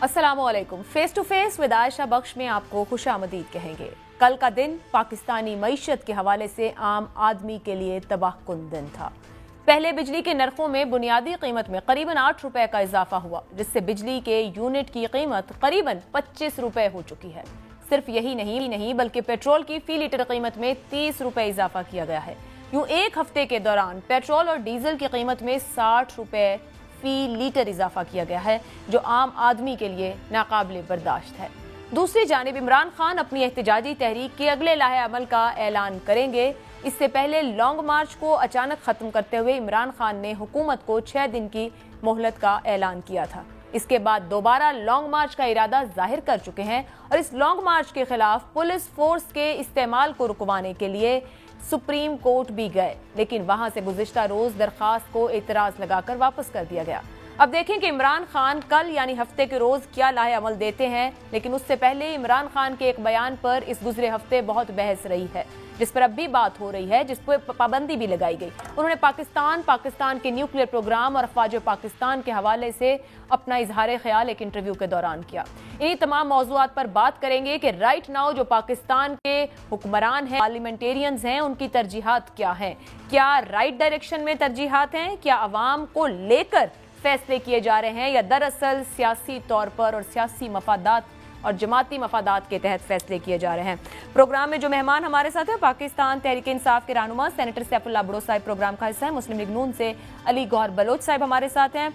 अस्सलामुअलैकुम। Face to face with Ayesha Bakhsh में आपको खुशामदीद कहेंगे। कल का दिन पाकिस्तानी मईशत के हवाले से आम आदमी के लिए तबाहकुन दिन था। पहले बिजली के नरखों में बुनियादी कीमत में करीबन 8 रुपए का इजाफा हुआ, जिससे बिजली के यूनिट की कीमत करीबन 25 रुपए हो चुकी है। सिर्फ यही नहीं बल्कि पेट्रोल की फी लीटर कीमत में 30 रुपए इजाफा किया गया है। यूं एक हफ्ते के दौरान पेट्रोल और डीजल की कीमत में 60 रुपए फी लीटर इजाफा किया गया है, जो आम आदमी के लिए नाकाबिले बर्दाश्त है। दूसरी जानिब इमरान खान अपनी एहतजाजी तहरीक के अगले लाहे अमल का ऐलान करेंगे। इससे पहले लॉन्ग मार्च को अचानक खत्म करते हुए इमरान खान ने हुकूमत को 6 दिन की मोहलत का ऐलान किया था। इसके बाद दोबारा लॉन्ग मार्च का इरादा जाहिर कर चुके हैं और इस लॉन्ग मार्च के खिलाफ पुलिस फोर्स के इस्तेमाल को रुकवाने के लिए सुप्रीम कोर्ट भी गए, लेकिन वहां से गुज़िश्ता रोज दरखास्त को एतराज लगाकर वापस कर दिया गया। अब देखें कि इमरान खान कल यानी हफ्ते के रोज क्या लाहे अमल देते हैं। लेकिन उससे पहले इमरान खान के एक बयान पर इस गुजरे हफ्ते बहुत बहस रही है, जिस पर अब भी बात हो रही है, जिस पर पाबंदी भी लगाई गई। उन्होंने पाकिस्तान के न्यूक्लियर प्रोग्राम और अफवाज पाकिस्तान के हवाले से अपना इजहार ख्याल एक इंटरव्यू के दौरान किया। इन्हीं तमाम मौज़ूआत पर बात करेंगे कि राइट नाउ जो पाकिस्तान के हुक्मरान हैं, पार्लियामेंटेरियंस हैं, उनकी तरजीहात क्या हैं। क्या राइट डायरेक्शन में तरजीहात हैं? क्या अवाम को लेकर फैसले किए जा रहे हैं, या दरअसल सियासी तौर पर और सियासी मफादात और जमाती मफादात के तहत फैसले किए जा रहे हैं। प्रोग्राम में जो मेहमान हमारे साथ हैं, पाकिस्तान तहरीक इंसाफ के रहनुमा सेनेटर सैफुल्लाह भुट्टो साहब प्रोग्राम का हिस्सा है। मुस्लिम लीग नून से अली गौहर बलोच साहब हमारे साथ हैं।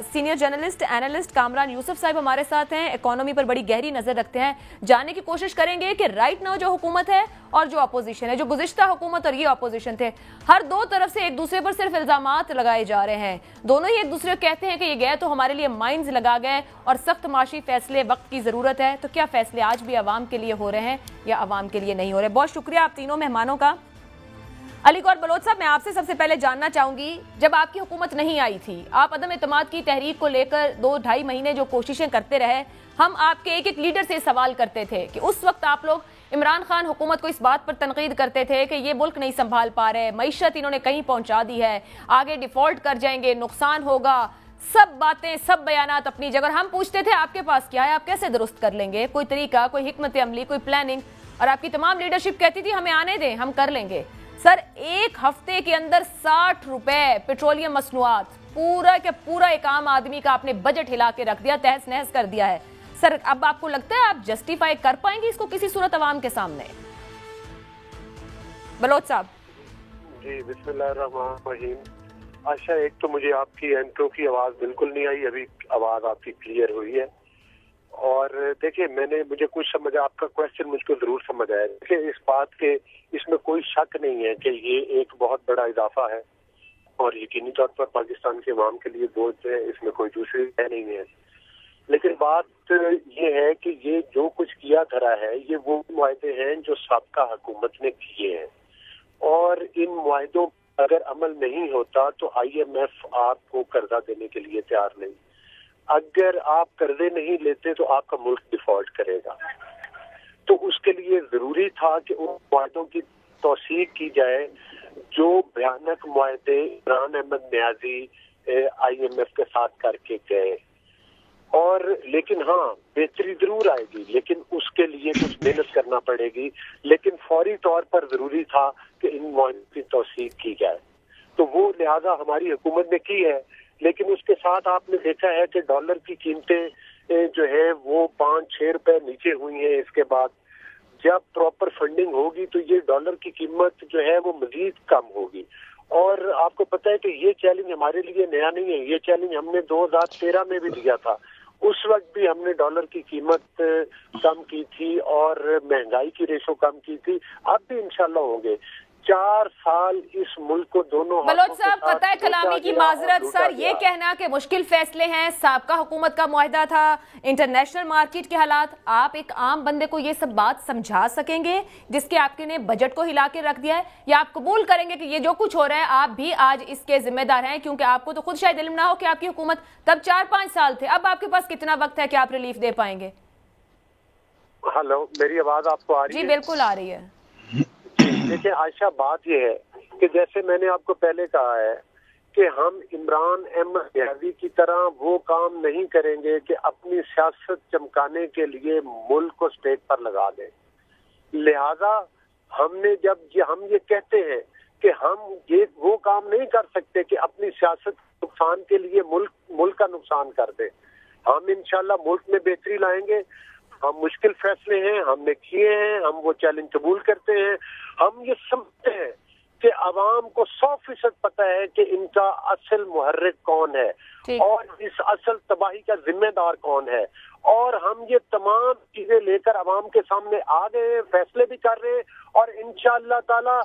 Senior journalist analyst Kamran Yusuf साहब हमारे साथ हैं। इकोनॉमी पर बड़ी गहरी नजर रखते हैं। जानने की कोशिश करेंगे कि राइट नाउ जो हुकूमत है और जो अपोजिशन है, जो गुज़िश्ता हुकूमत और ये अपोजिशन थे, हर दो तरफ से एक दूसरे पर सिर्फ इल्जामात लगाए जा रहे हैं। दोनों ही एक दूसरे को कहते हैं कि ये गए तो हमारे लिए माइंस लगा गए और सख्त माशी फैसले वक्त की जरूरत है। तो क्या फैसले आज भी अवाम के लिए हो रहे हैं या अवाम के लिए नहीं हो रहे? बहुत शुक्रिया आप तीनों मेहमानों का। अली गौहर बलोच साहब, मैं आपसे सबसे पहले जानना चाहूंगी, जब आपकी हुकूमत नहीं आई थी, आप अदम एतमाद की तहरीक को लेकर 2-2.5 महीने जो कोशिशें करते रहे, हम आपके एक एक लीडर से सवाल करते थे कि उस वक्त आप लोग इमरान खान हुकूमत को इस बात पर तनकीद करते थे कि ये मुल्क नहीं संभाल पा रहे, मईशत इन्होंने कहीं पहुंचा दी है, आगे डिफॉल्ट कर जाएंगे, नुकसान होगा। सब बातें, सब बयानात अपनी जगह। हम पूछते थे आपके पास क्या है, आप कैसे दुरुस्त कर लेंगे, कोई तरीका, कोई हिकमत अमली, कोई प्लानिंग, और आपकी तमाम लीडरशिप कहती थी हमें आने दें, हम कर लेंगे। सर, एक हफ्ते के अंदर 60 रुपए पेट्रोलियम मसनूआत, पूरा के पूरा एक आम आदमी का आपने बजट हिला के रख दिया, तहस नहस कर दिया है। सर, अब आपको लगता है आप जस्टिफाई कर पाएंगे इसको किसी सूरत अवाम के सामने? बलोच साहब जी, बिस्मिल्लाहिर्रहमानिर्रहीम। आशा, एक तो मुझे आपकी एंट्रो की आवाज बिल्कुल नहीं आई, अभी आवाज आपकी क्लियर हुई है। और देखिए, मुझे कुछ समझ, आपका क्वेश्चन मुझको जरूर समझ आया। देखिए, इस बात के, इसमें कोई शक नहीं है कि ये एक बहुत बड़ा इजाफा है और यकीनी तौर पर पाकिस्तान के अवाम के लिए बोझ है, इसमें कोई दूसरी नहीं है। लेकिन बात ये है कि ये जो कुछ किया धरा है, ये वो मुआहदे हैं जो साबका हुकूमत ने किए हैं, और इन मुआहदों अगर अमल नहीं होता तो IMF आपको कर्जा देने के लिए तैयार नहीं। अगर आप कर्जे नहीं लेते तो आपका मुल्क डिफॉल्ट करेगा। तो उसके लिए जरूरी था कि उन मुआहदों की तौसीक की जाए जो भयानक मुआहदे इमरान अहमद न्याजी IMF के साथ करके गए। और लेकिन हाँ, बेहतरी जरूर आएगी, लेकिन उसके लिए कुछ मेहनत करना पड़ेगी। लेकिन फौरी तौर पर जरूरी था कि इन मुआहदों की तौसीक की जाए, तो वो लिहाजा हमारी हुकूमत ने की है। लेकिन उसके साथ आपने देखा है कि डॉलर की कीमतें जो है वो 5-6 रुपए नीचे हुई हैं। इसके बाद जब प्रॉपर फंडिंग होगी तो ये डॉलर की कीमत जो है वो मजीद कम होगी। और आपको पता है कि ये चैलेंज हमारे लिए नया नहीं है, ये चैलेंज हमने 2013 में भी लिया था। उस वक्त भी हमने डॉलर की कीमत कम की थी और महंगाई की रेशो कम की थी। अब भी इंशाल्लाह होंगे। 4 साल इस मुल्क को दोनों। बलोच साहब, कतई कलामी की माजरत, सर ये कहना कि मुश्किल फैसले हैं, साबका हुकूमत का मुआहदा था, इंटरनेशनल मार्केट के हालात, आप एक आम बंदे को ये सब बात समझा सकेंगे जिसके आपके ने बजट को हिला के रख दिया है, या आप कबूल करेंगे कि ये जो कुछ हो रहा है आप भी आज इसके जिम्मेदार हैं? क्योंकि आपको तो खुद शायद इल्म ना हो कि आपकी हुकूमत तब 4-5 साल थे, अब आपके पास कितना वक्त है कि आप रिलीफ दे पाएंगे? हेलो, मेरी आवाज आपको आ रही है? जी बिल्कुल आ रही है। देखिए आयशा, बात ये है कि जैसे मैंने आपको पहले कहा है کہ ہم عمران احمد نیازی کی طرح وہ کام نہیں کریں گے کہ اپنی سیاست چمکانے کے لیے ملک کو اسٹیج پر لگا دیں. لہذا ہم نے جب ہم یہ کہتے ہیں کہ ہم یہ وہ کام نہیں کر سکتے کہ اپنی سیاست نقصان کے لیے ملک کا نقصان کر دیں. ہم انشاءاللہ ملک میں بہتری لائیں گے. ہم مشکل فیصلے ہیں ہم نے کیے ہیں, ہم وہ چیلنج قبول کرتے ہیں. ہم یہ سمجھتے ہیں کہ عوام کو 100% پتہ ہے کہ ان کا اصل محرک کون ہے اور اس اصل تباہی کا ذمہ دار کون ہے, اور ہم یہ تمام چیزیں لے کر عوام کے سامنے آ گئے ہیں, فیصلے بھی کر رہے ہیں, اور انشاءاللہ تعالی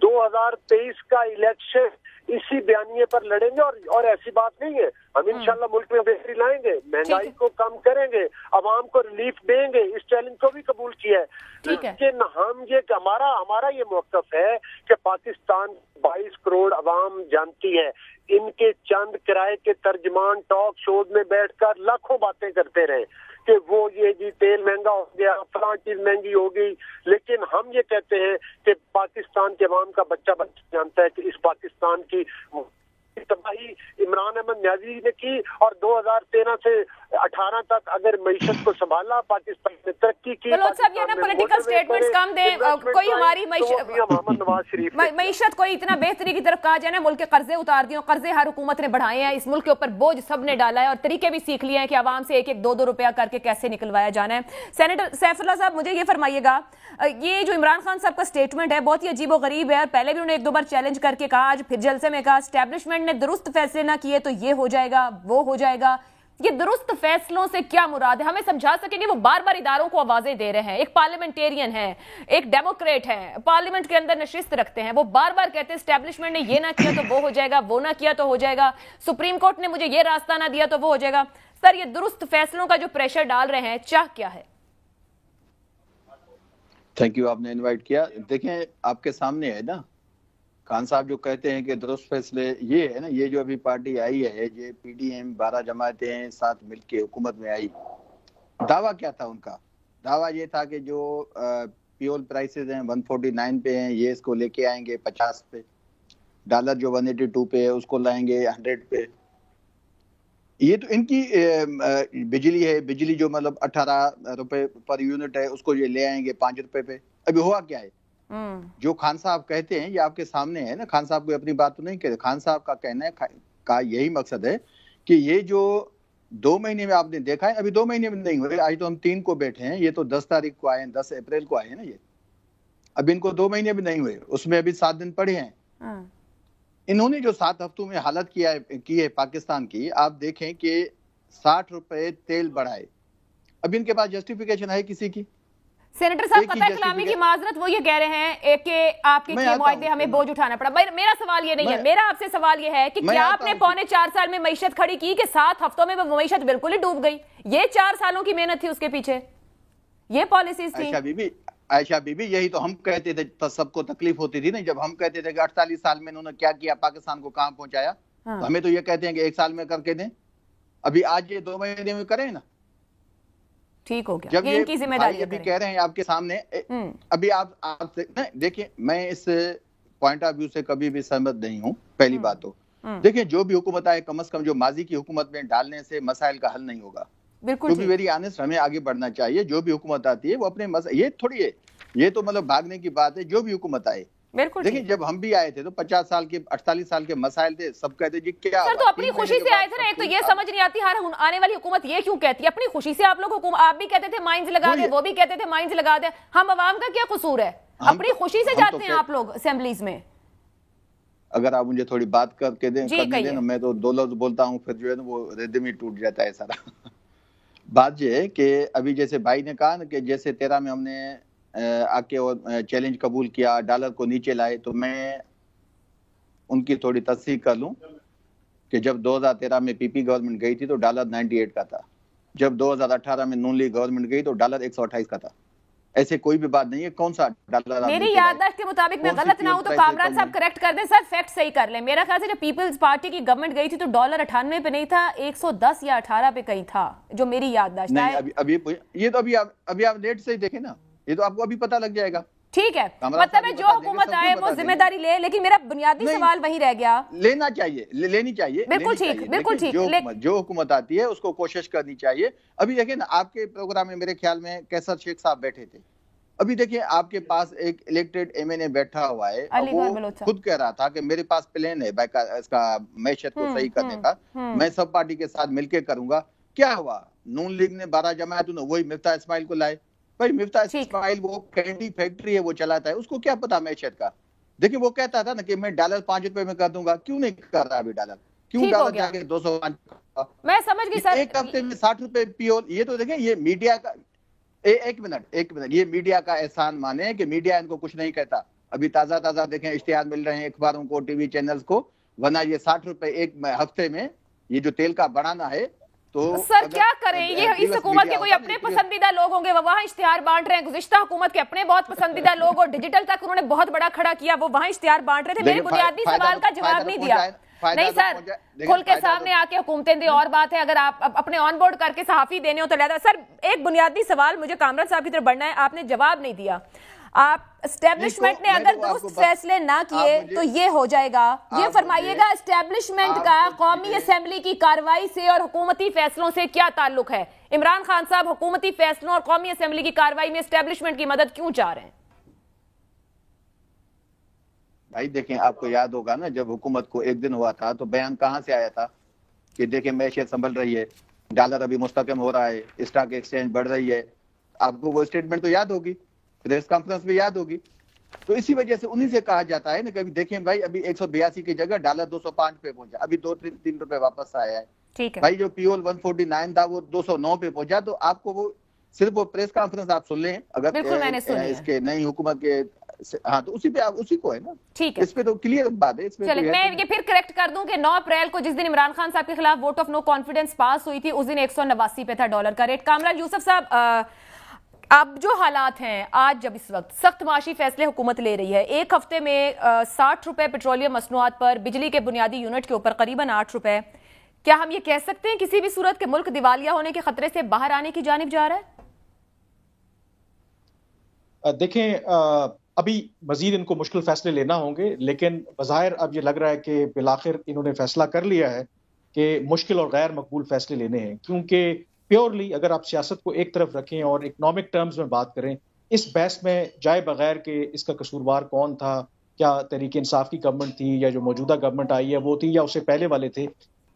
2023 کا الیکشن اسی بیانیے پر لڑیں گے. اور ایسی بات نہیں ہے, ہم انشاءاللہ ملک میں بہتری لائیں گے, مہنگائی کو کم کریں گے, عوام کو ریلیف دیں گے. اس چیلنج کو بھی قبول کیا ہے, لیکن ہم یہ ہمارا یہ موقف ہے کہ پاکستان 22 کروڑ عوام جانتی ہے. ان کے چند کرائے کے ترجمان ٹاک شوز میں بیٹھ کر لاکھوں باتیں کرتے رہے کہ وہ یہ جی تیل مہنگا ہو گیا, فلاں چیز مہنگی ہو گئی, لیکن ہم یہ کہتے ہیں کہ پاکستان کے عوام کا بچہ جانتا ہے کہ اس پاکستان کی تباہی عمران احمد نیازی نے کی, اور 2013 سے 18 تک اگر معیشت کو سنبھالا, پاکستان نے ترقی کی. صاحب یہ نا پولیٹیکل سٹیٹمنٹس کم دیں, کوئی ہماری معیشت کوئی اتنا بہتری کی طرف کہا جائے نا, ملک کے قرضے اتار دیے, قرضے ہر حکومت نے بڑھائے ہیں, اس ملک کے اوپر بوجھ سب نے ڈالا ہے, اور طریقے بھی سیکھ لیے ہیں کہ عوام سے 1-2 روپیہ کر کے کیسے نکلوایا جانا ہے. سینیٹر سیف اللہ صاحب مجھے یہ فرمائیے گا, یہ جو عمران خان صاحب کا سٹیٹمنٹ ہے بہت ہی عجیب و غریب ہے, اور پہلے بھی انہوں نے 1-2 بار چیلنج کر کے کہا, آج پھر جلسے میں کہا اسٹیبلشمنٹ نے درست فیصلے نہ کیے تو یہ ہو جائے گا وہ ہو جائے گا. یہ درست فیصلوں سے کیا مراد ہے, ہمیں سمجھا سکیں گے؟ وہ بار بار اداروں کو آوازیں دے رہے ہیں, ایک پارلیمنٹیرین ہے, ایک ڈیموکریٹ ہے, پارلیمنٹ کے اندر نشست رکھتے ہیں, وہ بار بار کہتے ہیں اسٹیبلشمنٹ نے یہ نہ کیا تو وہ ہو جائے گا, وہ نہ کیا تو ہو جائے گا, سپریم کورٹ نے مجھے یہ راستہ نہ دیا تو وہ ہو جائے گا. سر یہ درست فیصلوں کا جو پریشر ڈال رہے ہیں, چاہ کیا ہے؟ تھینک یو, آپ نے انوائٹ کیا. دیکھیں آپ کے سامنے ہے نا, خان صاحب جو کہتے ہیں کہ درست فیصلے, یہ ہے نا, یہ جو ابھی پارٹی آئی ہے, یہ پی ڈی ایم 12 جماعتیں ہیں ساتھ مل کے حکومت میں آئی. دعویٰ کیا تھا ان کا؟ دعویٰ یہ تھا کہ جو پیول پرائسز ہیں 149 پہ ہیں, یہ اس کو لے کے آئیں گے 50 پہ, ڈالر جو 182 پہ ہے اس کو لائیں گے 100 پہ. یہ تو ان کی بجلی ہے, بجلی جو مطلب 18 روپے پر یونٹ ہے اس کو یہ لے آئیں گے 5 روپے پہ. ابھی ہوا کیا ہے؟ جو خان صاحب کہتے ہیں یہ آپ کے سامنے ہے نا, خان صاحب کو اپنی بات تو نہیں کہتے, خان صاحب کا کہنا ہے کا یہی مقصد ہے کہ یہ جو 2 مہینے میں آپ نے دیکھا ہے, ابھی 2 مہینے میں نہیں ہوئے, آج تو ہم 3 کو بیٹھے ہیں, یہ تو 10 تاریخ کو آئے ہیں, 10 اپریل کو آئے ہیں نا, یہ اب ان کو 2 مہینے بھی نہیں ہوئے, اس میں ابھی 7 دن پڑے ہیں. انہوں نے جو 7 ہفتوں میں حالت کی ہے پاکستان کی, آپ دیکھیں کہ 60 روپے تیل بڑھائے. اب ان کے پاس جسٹیفیکیشن ہے کسی کی؟ سینیٹر صاحب قطع کلامی کی معذرت, وہ یہ کہہ رہے ہیں کہ آپ کے معاہدے ہمیں بوجھ اٹھانا پڑا. میرا سوال یہ نہیں ہے, میرا آپ سے سوال یہ ہے کہ کیا آپ نے 4.25 سال میں معیشت کھڑی کی کہ 7 ہفتوں میں وہ معیشت بالکل ہی ڈوب گئی؟ یہ 4 سالوں کی محنت تھی اس کے پیچھے, یہ پالیسیز تھی. عائشہ بی بی یہی تو ہم کہتے تھے, سب کو تکلیف ہوتی تھی نا جب ہم کہتے تھے کہ 48 سال میں انہوں نے کیا کیا, پاکستان کو کہاں پہنچایا. ہمیں تو یہ کہتے ہیں کہ 1 سال میں کر کے دیں. ابھی آج یہ 2 مہینے میں کریں نا, ٹھیک ہو گیا. جب یہ ابھی کہہ رہے ہیں آپ کے سامنے, ابھی آپ دیکھیں, میں اس پوائنٹ آف ویو سے کبھی بھی سہمت نہیں ہوں. پہلی بات تو دیکھیں, جو بھی حکومت آئے کم از کم جو ماضی کی حکومت میں ڈالنے سے مسائل کا حل نہیں ہوگا. بالکل بھی ویری آنےسٹ, ہمیں آگے بڑھنا چاہیے. جو بھی حکومت آتی ہے وہ اپنے یہ تھوڑی ہے, یہ تو مطلب بھاگنے کی بات ہے. جو بھی حکومت آئے, دیکھیں جب ہم بھی آئے تھے تو 50 سال کے 48 سال کے مسائل تھے, سب کہتے جی کیا سر, تو اپنی خوشی سے آئے تھے نا. ایک تو یہ سمجھ نہیں آتی ہر آنے والی حکومت یہ کیوں کہتی ہے اپنی خوشی سے. آپ لوگ آپ بھی کہتے تھے مائنز لگا دیں, وہ بھی کہتے تھے مائنز لگا دیں, ہم عوام کا کیا قصور ہے؟ اپنی خوشی سے جاتے ہیں آپ لوگ اسمبلیز میں. اگر آپ مجھے تھوڑی بات کر کے دیں, میں تو 2 لفظ بولتا ہوں پھر جو ہے نا وہ ردم ہی ٹوٹ جاتا ہے سارا. بات یہ ہے کہ ابھی جیسے بھائی نے کہا نا کہ جیسے 13 میں ہم نے آ کے چیلنج قبول کیا, ڈالر کو نیچے لائے, تو میں ان کی تھوڑی تصحیح کر لوں کہ جب 2013 میں پی پی گورنمنٹ گئی تھی تو ڈالر 98 کا تھا. جب 2018 میں نون لیگ گورنمنٹ گئی تو ڈالر 128 کا تھا. ایسے کوئی بھی بات نہیں ہے. کون سا ڈالر؟ میری یادداشت کے مطابق میں غلط نہ ہوں تو کامران صاحب کریکٹ کر دیں. سر فیکٹ صحیح کر لیں. میرا خیال سے جب پیپلز پارٹی کی گورنمنٹ گئی تھی تو ڈالر 98 پہ نہیں تھا, 110 یا 18 پہ کہیں تھا, جو میری یادداشت ہے. یہ تو ابھی آپ لیٹ سے ہی دیکھیں نا, یہ تو آپ کو ابھی پتہ لگ جائے گا. ٹھیک ہے، مطلب ہے جو حکومت آئے وہ ذمہ داری لے، لیکن میرا بنیادی سوال وہی رہ گیا. لینا چاہیے، لینی چاہیے، بالکل ٹھیک، بالکل ٹھیک. جو حکومت آتی ہے اس کو کوشش کرنی چاہیے. ابھی دیکھیں نا آپ کے پروگرام میں میرے خیال میں کیسر شیخ صاحب بیٹھے تھے. ابھی دیکھیں آپ کے پاس ایک الیکٹڈ ایم این اے بیٹھا ہوا ہے، وہ خود کہہ رہا تھا کہ میرے پاس پلان ہے اس کا معیشت کو صحیح کرنے کا، میں سب پارٹی کے ساتھ مل کے کروں گا. کیا ہوا؟ نون لیگ نے 12 جماعتوں نے وہی مفتاح اسماعیل کو لائے. بھائی مفتاح اسماعیل وہ کینڈی فیکٹری ہے، وہ چلاتا ہے، اس کو کیا پتا معیشت کا. دیکھیں وہ کہتا تھا نا کہ میں ڈالر 5 روپے میں کر دوں گا، کیوں نہیں کر رہا ابھی ڈالر؟ کیوں ڈالر جا کے 205؟ میں سمجھ گئی سر، ایک ہفتے میں 60 روپے پیول. یہ تو دیکھیں یہ میڈیا کا ایک منٹ یہ میڈیا کا احسان مانے کہ میڈیا ان کو کچھ نہیں کہتا. ابھی تازہ دیکھیں اشتہار مل رہے ہیں اخباروں کو، ٹی وی چینلز کو، ورنہ یہ 60 روپے ایک ہفتے میں یہ جو تیل کا بڑھانا ہے. تو سر کیا کریں، یہ اس حکومت کے کوئی اپنے پسندیدہ لوگ ہوں گے، وہ وہاں اشتہار بانٹ رہے ہیں. گزشتہ حکومت کے اپنے بہت پسندیدہ لوگ، اور ڈیجیٹل تک انہوں نے بہت بڑا کھڑا کیا، وہ وہاں اشتہار بانٹ رہے تھے. میرے بنیادی سوال کا جواب نہیں دیا. نہیں سر، کھل کے سامنے آ کے حکومتیں دیں اور بات ہے، اگر آپ اپنے آن بورڈ کر کے صحافی دینے ہو تو لہذا. سر ایک بنیادی سوال مجھے کامران صاحب کی طرف بڑھنا ہے، آپ نے جواب نہیں دیا. آپ اسٹیبلشمنٹ نے اگر درست فیصلے نہ کیے تو یہ ہو جائے گا. یہ فرمائیے گا اسٹیبلشمنٹ کا قومی اسمبلی کی کارروائی سے اور حکومتی فیصلوں سے کیا تعلق ہے؟ عمران خان صاحب حکومتی فیصلوں اور قومی اسمبلی کی کارروائی میں اسٹیبلشمنٹ کی مدد کیوں چاہ رہے ہیں؟ بھائی دیکھیں آپ کو یاد ہوگا نا جب حکومت کو ایک دن ہوا تھا تو بیان کہاں سے آیا تھا کہ دیکھیں معیشت سنبھل رہی ہے، ڈالر ابھی مستحکم ہو رہا ہے، اسٹاک ایکسچینج بڑھ رہی ہے. آپ کو وہ اسٹیٹمنٹ تو یاد ہوگی، پریس کانفرنس بھی یاد ہوگی. تو اسی وجہ سے انہی سے کہا جاتا ہے نا کہ دیکھیں بھائی ابھی 182 کی جگہ ڈالر 205 پہ پہنچا، ابھی 2-3 روپے واپس آیا ہے. بھائی جو پیول 149 تھا وہ 209 پہ پہنچا. تو آپ کو وہ صرف وہ پریس کانفرنس آپ سن لیں اگر اس کے نئی حکومت کے، ہاں تو اسی پہ آپ اسی کو ہے نا. ٹھیک ہے، اس پہ تو کلیئر بات ہے. چلیں میں یہ پھر کریکٹ کر دوں کہ 9 اپریل کو جس دن عمران خان صاحب کے خلاف ووٹ آف نو کانفیڈنس پاس ہوئی تھی اس دن 189 پہ تھا ڈالر کا ریٹ. کامران یوسف صاحب، اب جو حالات ہیں آج جب اس وقت سخت معاشی فیصلے حکومت لے رہی ہے، ایک ہفتے میں 60 روپے پیٹرولیم مصنوعات پر، بجلی کے بنیادی یونٹ کے اوپر قریباً 8 روپے، کیا ہم یہ کہہ سکتے ہیں کسی بھی صورت کے ملک دیوالیہ ہونے کے خطرے سے باہر آنے کی جانب جا رہا ہے؟ دیکھیں ابھی مزید ان کو مشکل فیصلے لینا ہوں گے، لیکن بظاہر اب یہ لگ رہا ہے کہ بالآخر انہوں نے فیصلہ کر لیا ہے کہ مشکل اور غیر مقبول فیصلے لینے ہیں. کیونکہ پیورلی اگر آپ سیاست کو ایک طرف رکھیں اور اکنامک ٹرمز میں بات کریں، اس بحث میں جائے بغیر کہ اس کا قصوروار کون تھا، کیا تحریک انصاف کی گورنمنٹ تھی یا جو موجودہ گورنمنٹ آئی ہے وہ تھی یا اس سے پہلے والے تھے.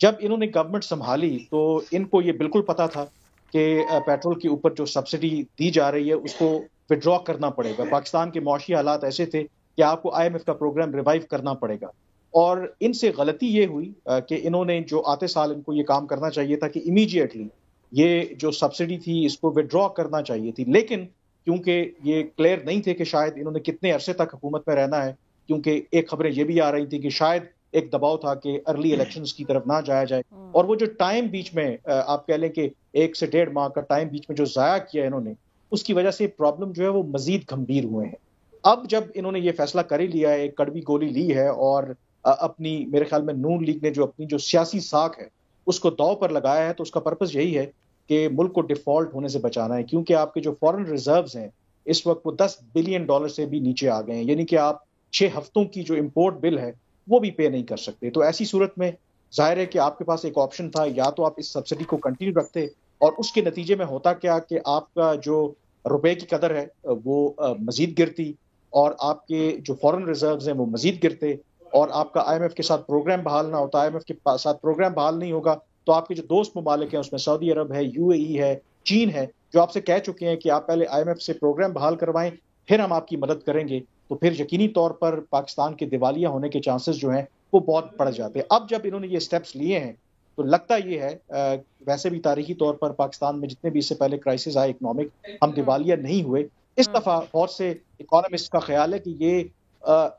جب انہوں نے گورنمنٹ سنبھالی تو ان کو یہ بالکل پتا تھا کہ پیٹرول کے اوپر جو سبسڈی دی جا رہی ہے اس کو وڈرا کرنا پڑے گا. پاکستان کے معاشی حالات ایسے تھے کہ آپ کو IMF کا پروگرام ریوائیو کرنا پڑے گا. اور ان سے غلطی یہ ہوئی کہ انہوں نے جو آتے سال ان کو یہ کام کرنا چاہیے تھا کہ امیڈیٹلی یہ جو سبسڈی تھی اس کو وڈرا کرنا چاہیے تھی. لیکن کیونکہ یہ کلیئر نہیں تھے کہ شاید انہوں نے کتنے عرصے تک حکومت میں رہنا ہے، کیونکہ ایک خبریں یہ بھی آ رہی تھی کہ شاید ایک دباؤ تھا کہ ارلی الیکشنز کی طرف نہ جایا جائے. اور وہ جو ٹائم بیچ میں آپ کہہ لیں کہ 1 سے 1.5 ماہ کا ٹائم بیچ میں جو ضائع کیا انہوں نے، اس کی وجہ سے پرابلم جو ہے وہ مزید گھمبیر ہوئے ہیں. اب جب انہوں نے یہ فیصلہ کر ہی لیا ہے، ایک کڑوی گولی لی ہے اور اپنی میرے خیال میں نون لیگ نے جو اپنی جو سیاسی ساکھ ہے اس کو داؤ پر لگایا ہے، تو اس کا پرپس یہی ہے کہ ملک کو ڈیفالٹ ہونے سے بچانا ہے. کیونکہ آپ کے جو فورن ریزروز ہیں اس وقت وہ $10 بلین سے بھی نیچے آ گئے ہیں، یعنی کہ آپ 6 ہفتوں کی جو امپورٹ بل ہے وہ بھی پے نہیں کر سکتے. تو ایسی صورت میں ظاہر ہے کہ آپ کے پاس ایک آپشن تھا، یا تو آپ اس سبسڈی کو کنٹینیو رکھتے اور اس کے نتیجے میں ہوتا کیا کہ آپ کا جو روپے کی قدر ہے وہ مزید گرتی اور آپ کے جو فورن ریزروز ہیں وہ مزید گرتے، اور آپ کا IMF کے ساتھ پروگرام بحال نہ ہوتا. IMF کے ساتھ پروگرام بحال نہیں ہوگا تو آپ کے جو دوست ممالک ہیں اس میں سعودی عرب ہے، UAE ہے، چین ہے، جو آپ سے کہہ چکے ہیں کہ آپ پہلے IMF سے پروگرام بحال کروائیں پھر ہم آپ کی مدد کریں گے، تو پھر یقینی طور پر پاکستان کے دیوالیہ ہونے کے چانسز جو ہیں وہ بہت بڑھ جاتے ہیں. اب جب انہوں نے یہ سٹیپس لیے ہیں تو لگتا یہ ہے، ویسے بھی تاریخی طور پر پاکستان میں جتنے بھی اس سے پہلے کرائسس آئے اکنامک، ہم دیوالیہ نہیں ہوئے. اس دفعہ بہت سے اکانومسٹ کا خیال ہے کہ یہ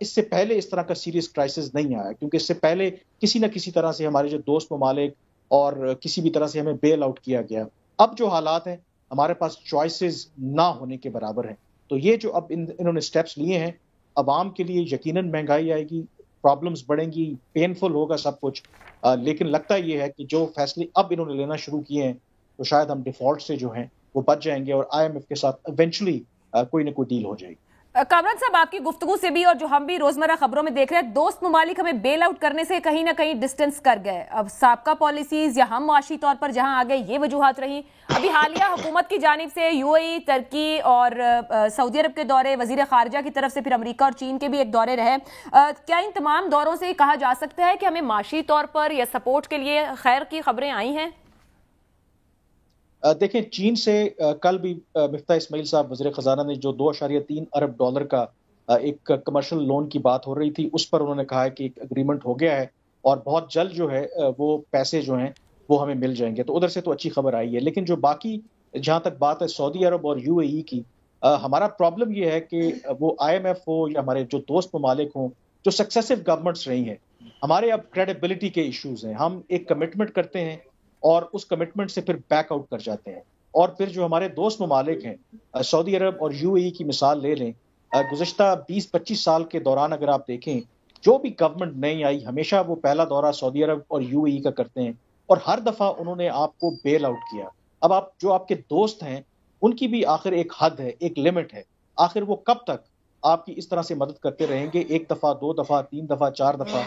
اس سے پہلے اس طرح کا سیریس کرائسس نہیں آیا، کیونکہ اس سے پہلے کسی نہ کسی طرح سے ہمارے جو دوست ممالک اور کسی بھی طرح سے ہمیں بیل آؤٹ کیا گیا. اب جو حالات ہیں ہمارے پاس چوائسز نہ ہونے کے برابر ہیں. تو یہ جو اب انہوں نے سٹیپس لیے ہیں، عوام کے لیے یقیناً مہنگائی آئے گی، پرابلمز بڑھیں گی، پینفل ہوگا سب کچھ، لیکن لگتا یہ ہے کہ جو فیصلے اب انہوں نے لینا شروع کیے ہیں تو شاید ہم ڈیفالٹ سے جو ہیں وہ بچ جائیں گے اور IMF کے ساتھ ایونچولی کوئی نہ کوئی ڈیل ہو جائے گی. कामरान साहब, आपकी गुफ्तगू से भी और जो हम भी रोजमर्रा खबरों में देख रहे हैं, दोस्त ममालिक हमें बेल आउट करने से कहीं ना कहीं डिस्टेंस कर गए। अब साबका पॉलिसीज या हम माशी तौर पर जहां आ गए, ये वजूहात रही। अभी हालिया हुकूमत की जानिब से यूएई, तुर्की और सऊदी अरब के दौरे, वजीर खारजा की तरफ से फिर अमेरिका और चीन के भी एक दौरे रहे। क्या इन तमाम दौरों से कहा जा सकता है कि हमें माशी तौर पर या सपोर्ट के लिए खैर की खबरें आई हैं? देखें, चीन से कल भी मिफ्ता इस्माइल साहब वज़ीर ख़जाना ने जो $2.3 अरब का एक कमर्शियल लोन की बात हो रही थी, उस पर उन्होंने कहा है कि एक एग्रीमेंट हो गया है और बहुत जल्द जो है वो पैसे जो हैं वो हमें मिल जाएंगे। तो उधर से तो अच्छी खबर आई है। लेकिन जो बाकी जहाँ तक बात है सऊदी अरब और यूएई की, हमारा प्रॉब्लम ये है कि वो IMF हो या हमारे जो दोस्त ममालिक हों, जो सक्सेसिव गवर्नमेंट्स रही हैं, हमारे अब क्रेडिबिलिटी के इश्यूज हैं। हम एक कमिटमेंट करते हैं और उस कमिटमेंट से फिर बैक आउट कर जाते हैं। और फिर जो हमारे दोस्त ममालिक हैं, सऊदी अरब और यूएई की मिसाल ले लें, गुज़श्ता 20-25 साल के दौरान अगर आप देखें, जो भी गवर्नमेंट नई आई, हमेशा वो पहला दौरा सऊदी अरब और यूएई का करते हैं और हर दफ़ा उन्होंने आपको बेल आउट किया। अब आप जो आपके दोस्त हैं, उनकी भी आखिर एक हद है, एक लिमिट है। आखिर वो कब तक आपकी इस तरह से मदद करते रहेंगे? 1 दफ़ा, 2 दफ़ा, 3 दफ़ा, 4 दफ़ा,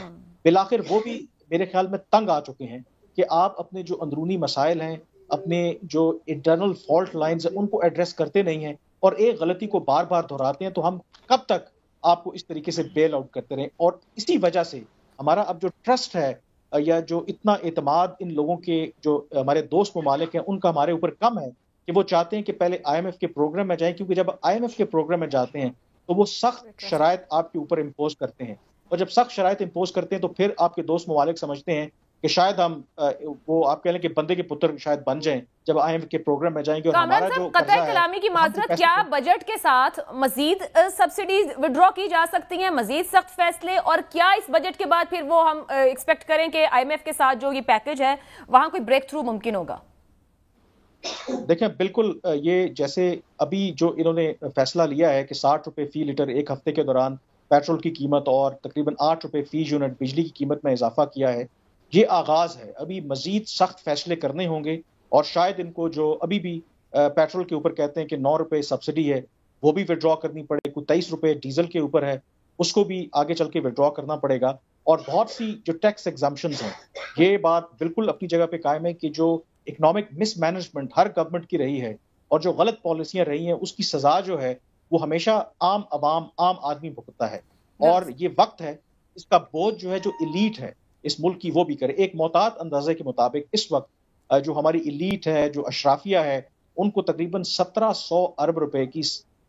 बिलाखिर वो भी मेरे ख्याल में तंग आ चुके हैं कि आप अपने जो अंदरूनी मसाइल हैं, अपने जो इंटरनल फॉल्ट लाइंस हैं, उनको एड्रेस करते नहीं हैं और एक गलती को बार बार दोहराते हैं। तो हम कब तक आपको इस तरीके से बेल आउट करते रहें? और इसी वजह से हमारा अब जो ट्रस्ट है या जो इतना एतमाद इन लोगों के जो हमारे दोस्त ममालिक हैं उनका हमारे ऊपर कम है कि वो चाहते हैं कि पहले IMF के प्रोग्राम में जाएं, क्योंकि जब IMF के प्रोग्राम में जाते हैं तो वो सख्त शराइत आपके ऊपर इम्पोज करते हैं और जब सख्त शराइत इम्पोज करते हैं तो फिर आपके दोस्त ममालिक समझते हैं कि शायद हम वो आप कह लें कि बंदे के पुत्र शायद बन जाएं जब IMF के प्रोग्राम में जाएंगे। और हमारा जो कतई कलामी की माजरत, क्या बजट के साथ मजीद सब्सिडीज विड्रॉ की जा सकती हैं, मजीद सख्त फैसले, और क्या इस बजट के बाद फिर वो हम एक्सपेक्ट करें कि IMF के साथ जो ये पैकेज है वहां कोई ब्रेक थ्रू मुमकिन होगा? देखें, बिल्कुल ये जैसे अभी जो इन्होंने फैसला लिया है कि 60 रुपए फी लीटर एक हफ्ते के दौरान पेट्रोल की कीमत और तकरीबन 8 रुपए फी यूनिट बिजली की कीमत में इजाफा किया है, ये आगाज है। अभी मजीद सख्त फैसले करने होंगे और शायद इनको जो अभी भी पेट्रोल के ऊपर कहते हैं कि 9 रुपए सब्सिडी है, वो भी विड्रॉ करनी पड़ेगी। 23 रुपए डीजल के ऊपर है, उसको भी आगे चल के विड्रॉ करना पड़ेगा। और बहुत सी जो टैक्स एग्जाम्पशंस हैं, ये बात बिल्कुल अपनी जगह पे कायम है कि जो इकोनॉमिक मिसमैनेजमेंट हर गवर्नमेंट की रही है और जो गलत पॉलिसियां रही हैं, उसकी सजा जो है वो हमेशा आम आदमी भुगतता है। और ये वक्त है इसका बोझ जो है जो इलीट है इस मुल्क की वो भी करे। एक मोहतात अंदाजे के मुताबिक इस वक्त जो हमारी इलीट है, जो अशराफिया है, उनको तकरीबन 1700 अरब रुपए की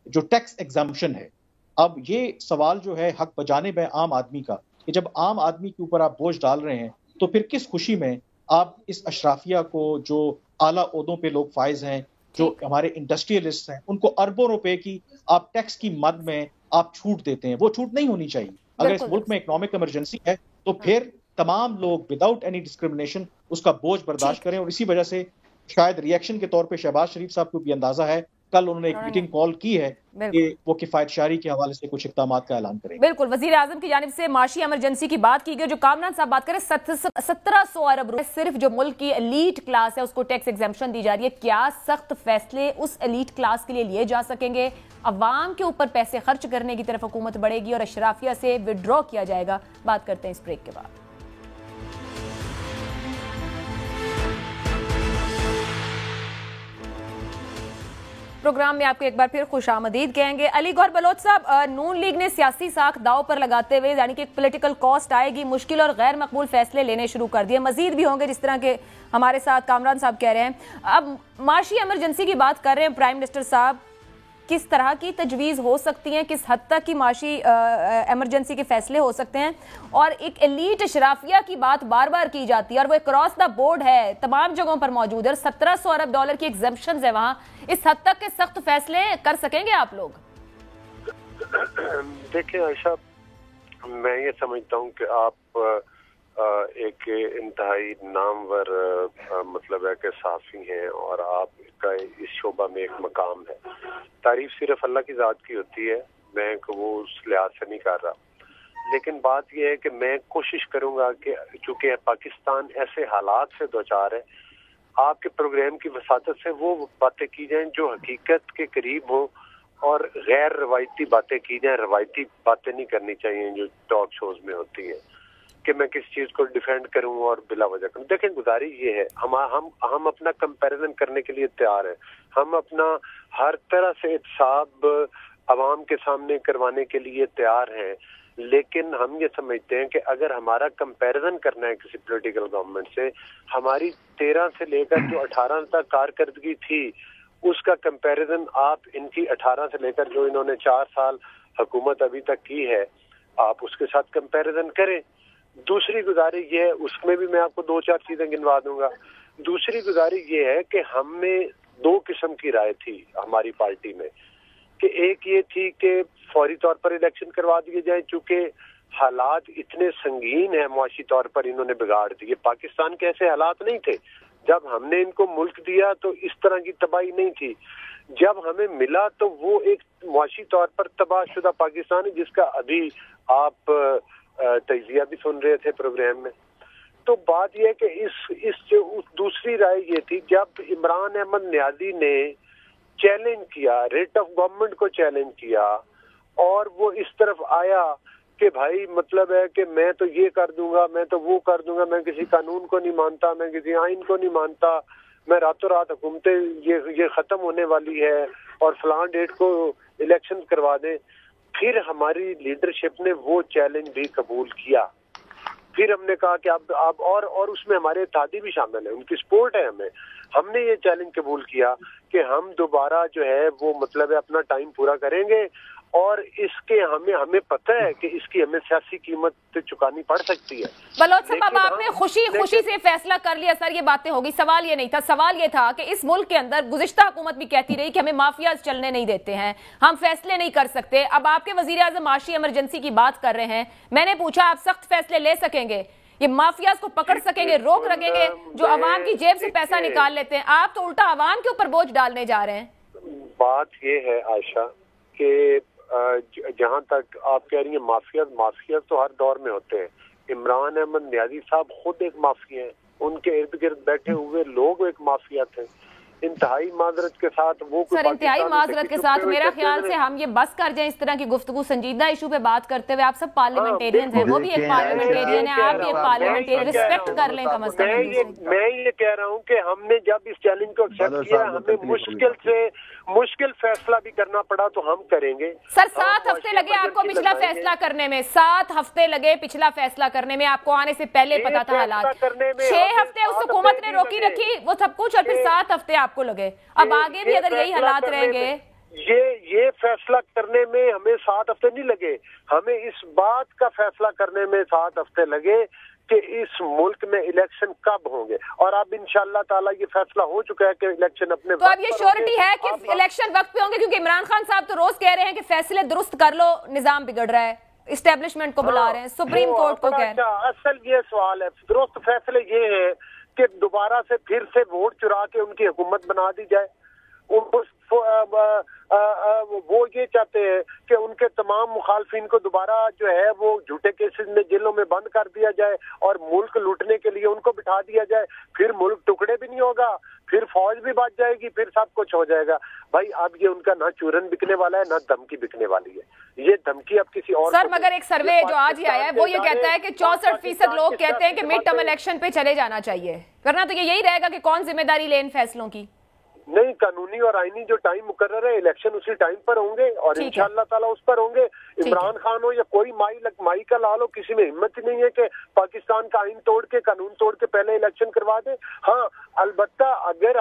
जो टैक्स एग्जाम्पशन है। अब ये सवाल जो है हक बजानिब है आम आदमी का कि जब आम आदमी के ऊपर आप बोझ डाल रहे हैं तो फिर किस खुशी में आप इस अशराफिया को, जो आला ओहदों पे लोग फाइज हैं, जो हमारे इंडस्ट्रियलिस्ट हैं, उनको अरबों रुपए की आप टैक्स की मद में आप छूट देते हैं। वो छूट नहीं होनी चाहिए। अगर इस मुल्क में इकोनॉमिक इमरजेंसी है तो फिर तमाम लोग विदाउट एनी डिस्क्रिमिनेशन उसका बोझ बर्दाश्त करें। और इसी वजह से शायद रिएक्शन के तौर पे शहबाज शरीफ साहब को भी अंदाजा है, कल उन्होंने एक मीटिंग कॉल की है कि वो किफायत शारी के हवाले से कुछ इक़दाम का ऐलान करेंगे। बिल्कुल, वजीर आजम की जानिब से माशी इमरजेंसी की बात की गई। जो कामरान साहब बात करें 1700 अरब रुपए सिर्फ जो मुल्क की एलीट क्लास है उसको टैक्स एग्जेम्पशन दी जा रही है। क्या सख्त फैसले उस एलीट क्लास के लिए लिए जा सकेंगे? अवाम के ऊपर पैसे खर्च करने की तरफ हुकूमत बढ़ेगी और अशराफिया से विड्रॉ किया जाएगा? बात करते हैं इस ब्रेक के बाद। प्रोग्राम में आपको एक बार फिर खुशामदीद कहेंगे। अली गौहर बलोच साहब, नून लीग ने सियासी साख दाव पर लगाते हुए यानी कि एक पॉलिटिकल कॉस्ट आएगी, मुश्किल और गैर मकबूल फैसले लेने शुरू कर दिए। मजीद भी होंगे जिस तरह के हमारे साथ कामरान साहब कह रहे हैं। अब माशी इमरजेंसी की बात कर रहे हैं प्राइम मिनिस्टर साहब, किस तरह की तजवीज़ हो सकती हैं, किस हद तक की माशी इमरजेंसी के फैसले हो सकते हैं? और एक एलीट अशराफिया की बात बार बार की जाती है और वो क्रॉस द बोर्ड है, तमाम जगहों पर मौजूद है और 1700 अरब डॉलर की एग्जेम्पशंस है वहाँ। इस हद तक के सख्त फैसले कर सकेंगे आप लोग? देखिए आयशा, मैं ये समझता हूँ कि आप एक इंतहाई नामवर मतलब है कि साफ़ी हैं और आपका इस शोबा में एक मकाम है। तारीफ सिर्फ अल्लाह की ज़ात की होती है, मैं वो उस लिहाज से नहीं कर रहा। लेकिन बात यह है कि मैं कोशिश करूंगा कि चूंकि पाकिस्तान ऐसे हालात से दो चार है, आपके प्रोग्राम की वसातत से वो बातें की जाएं जो हकीकत के करीब हो اور غیر روایتی باتیں کی جائیں. روایتی باتیں نہیں کرنی چاہیے جو ٹاک شوز میں ہوتی ہیں کہ میں کس چیز کو ڈیفینڈ کروں اور بلا وجہ کروں. دیکھیں گزارش یہ ہے, ہم اپنا کمپیریزن کرنے کے لیے تیار ہیں, ہم اپنا ہر طرح سے احتساب عوام کے سامنے کروانے کے لیے تیار ہیں, لیکن ہم یہ سمجھتے ہیں کہ اگر ہمارا کمپیریزن کرنا ہے کسی پولیٹیکل گورنمنٹ سے, ہماری 13 سے لے کر جو 18 تک کارکردگی تھی اس کا کمپیریزن آپ ان کی 18 سے لے کر جو انہوں نے 4 سال حکومت ابھی تک کی ہے آپ اس کے ساتھ کمپیریزن کریں. دوسری گزارش یہ ہے, اس میں بھی میں آپ کو 2-4 چیزیں گنوا دوں گا. دوسری گزارش یہ ہے کہ ہم میں 2 قسم کی رائے تھی ہماری پارٹی میں, کہ ایک یہ تھی کہ فوری طور پر الیکشن کروا دیے جائیں چونکہ حالات اتنے سنگین ہیں معاشی طور پر انہوں نے بگاڑ دیے. پاکستان کے ایسے حالات نہیں تھے, جب ہم نے ان کو ملک دیا تو اس طرح کی تباہی نہیں تھی, جب ہمیں ملا تو وہ ایک معاشی طور پر تباہ شدہ پاکستان ہے جس کا ابھی آپ تجزیہ بھی سن رہے تھے پروگرام میں. تو بات یہ ہے کہ اس دوسری رائے یہ تھی, جب عمران احمد نیازی نے چیلنج کیا, ریٹ آف گورنمنٹ کو چیلنج کیا اور وہ اس طرف آیا کہ بھائی مطلب ہے کہ میں تو یہ کر دوں گا, میں تو وہ کر دوں گا, میں کسی قانون کو نہیں مانتا, میں کسی آئین کو نہیں مانتا, میں راتوں رات حکومتیں یہ ختم ہونے والی ہے اور فلاں ڈیٹ کو الیکشن کروا دیں. پھر ہماری لیڈرشپ نے وہ چیلنج بھی قبول کیا. پھر ہم نے کہا کہ اب اور اس میں ہمارے اتحادی بھی شامل ہیں, ان کی سپورٹ ہے ہمیں. ہم نے یہ چیلنج قبول کیا کہ ہم دوبارہ جو ہے وہ مطلب ہے اپنا ٹائم پورا کریں گے اور اس کے ہمیں پتہ ہے کہ اس کی ہمیں سیاسی قیمت چکانی پڑ سکتی ہے. بلوچ صاحب آپ نے خوشی سے فیصلہ کر لیا سر, یہ باتیں ہوگی. سوال یہ نہیں تھا, سوال یہ تھا کہ اس ملک کے اندر گزشتہ حکومت بھی کہتی رہی کہ ہمیں مافیاز چلنے نہیں دیتے ہیں, ہم فیصلے نہیں کر سکتے. اب آپ کے وزیر اعظم معاشی ایمرجنسی کی بات کر رہے ہیں, میں نے پوچھا آپ سخت فیصلے لے سکیں گے, یہ مافیاز کو پکڑ سکیں گے, روک رکھیں گے جو عوام کی جیب سے پیسہ نکال لیتے ہیں؟ آپ تو الٹا عوام کے اوپر بوجھ ڈالنے جا رہے ہیں. بات یہ ہے عائشہ کہ جہاں تک آپ کہہ رہی ہیں مافیاز تو ہر دور میں ہوتے ہیں. عمران احمد نیازی صاحب خود ایک مافیا ہیں, ان کے ارد گرد بیٹھے ہوئے لوگ ایک مافیا تھے. انتہائی معذرت کے ساتھ وہ سر انتہائی معذرت کے ساتھ میرا خیال سے ہم یہ بس کر جائیں اس طرح کی گفتگو. سنجیدہ ایشو پہ بات کرتے ہوئے آپ سب پارلیمنٹیرینز ہیں, وہ بھی ایک پارلیمنٹیرین ہے, آپ بھی ایک پارلیمنٹیرین, ریسپیکٹ کر لیں کم از کم. میں یہ کہہ رہا ہوں کہ ہم نے جب اس چیلنج کو ایکسپٹ کیا, ہمیں مشکل فیصلہ بھی کرنا پڑا تو ہم کریں گے. سر 7 ہفتے لگے آپ کو پچھلا فیصلہ کرنے میں, 7 ہفتے لگے پچھلا فیصلہ کرنے میں, آپ کو آنے سے پہلے پتا تھا حالات. 6 ہفتے اس حکومت نے روکی رکھی وہ سب کچھ, اور پھر 7 ہفتے آپ کو لگے. اب آگے بھی اگر یہی حالات رہیں گے, یہ فیصلہ کرنے میں ہمیں 7 ہفتے نہیں لگے, ہمیں اس بات کا فیصلہ کرنے میں 7 ہفتے لگے کہ اس ملک میں الیکشن کب ہوں گے. اور اب انشاءاللہ تعالیٰ یہ فیصلہ ہو چکا ہے کہ الیکشن اپنے تو اب یہ شیورٹی ہے کہ الیکشن وقت پہ ہوں گے, کیونکہ عمران خان صاحب تو روز کہہ رہے ہیں کہ فیصلے درست کر لو, نظام بگڑ رہا ہے, اسٹیبلشمنٹ کو بلا رہے ہیں, سپریم کورٹ کو کہہ رہے ہیں. اصل یہ سوال ہے, درست فیصلے یہ ہے کہ دوبارہ سے پھر سے ووٹ چرا کے ان کی حکومت بنا دی جائے. وہ یہ چاہتے ہیں کہ ان کے تمام مخالفین کو دوبارہ جو ہے وہ جھوٹے کیسز میں جیلوں میں بند کر دیا جائے اور ملک لوٹنے کے لیے ان کو بٹھا دیا جائے. پھر ملک ٹکڑے بھی نہیں ہوگا, پھر فوج بھی بچ جائے گی, پھر سب کچھ ہو جائے گا. بھائی اب یہ ان کا نہ چورن بکنے والا ہے نہ دھمکی بکنے والی ہے. یہ دھمکی اب کسی اور سر, مگر ایک سروے جو آج ہی آیا ہے وہ یہ کہتا ہے کہ 64% لوگ کہتے ہیں کہ مڈ ٹرم الیکشن پہ چلے جانا چاہیے. ورنہ تو یہی رہے گا کہ کون ذمہ داری لے ان فیصلوں کی. نہیں, قانونی اور آئینی جو ٹائم مقرر ہے الیکشن اسی ٹائم پر ہوں گے اور انشاءاللہ تعالیٰ اس پر ہوں گے. عمران خان ہو یا کوئی مائی کا لال ہو, کسی میں ہمت ہی نہیں ہے کہ پاکستان کا آئین توڑ کے قانون توڑ کے پہلے الیکشن کروا دے. ہاں البتہ اگر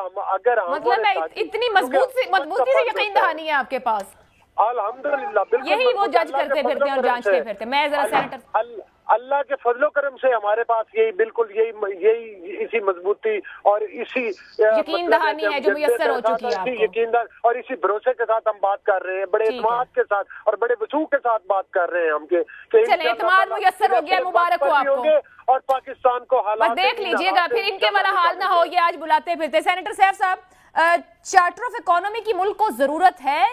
مطلب اتنی مضبوطی سے یقین دہانی ہے آپ کے پاس, الحمدللہ, بالکل یہی وہ جج کرتے پھرتے اور جانچتے پھرتے. میں ذرا سینیٹر, اللہ کے فضل و کرم سے ہمارے پاس یہی بالکل یہی اسی مضبوطی اور اسی یقین دہانی ہے جو میسر ہو چکی ہے آپ کو, یقین دہانی اور اسی بھروسے کے ساتھ ہم بات کر رہے ہیں, بڑے اعتماد کے ساتھ اور بڑے وسوخ کے ساتھ بات کر رہے ہیں ہم کہ چلیں اعتماد میسر ہو گیا, مبارک ہو آپ کو. اور پاکستان کو حالات دیکھ لیجئے گا, پھر ان کے والا حال نہ ہو یہ آج بلاتے پھرتے. سینیٹر سیف صاحب चार्टर ऑफ इकोनॉमी की मुल्क को जरूरत है?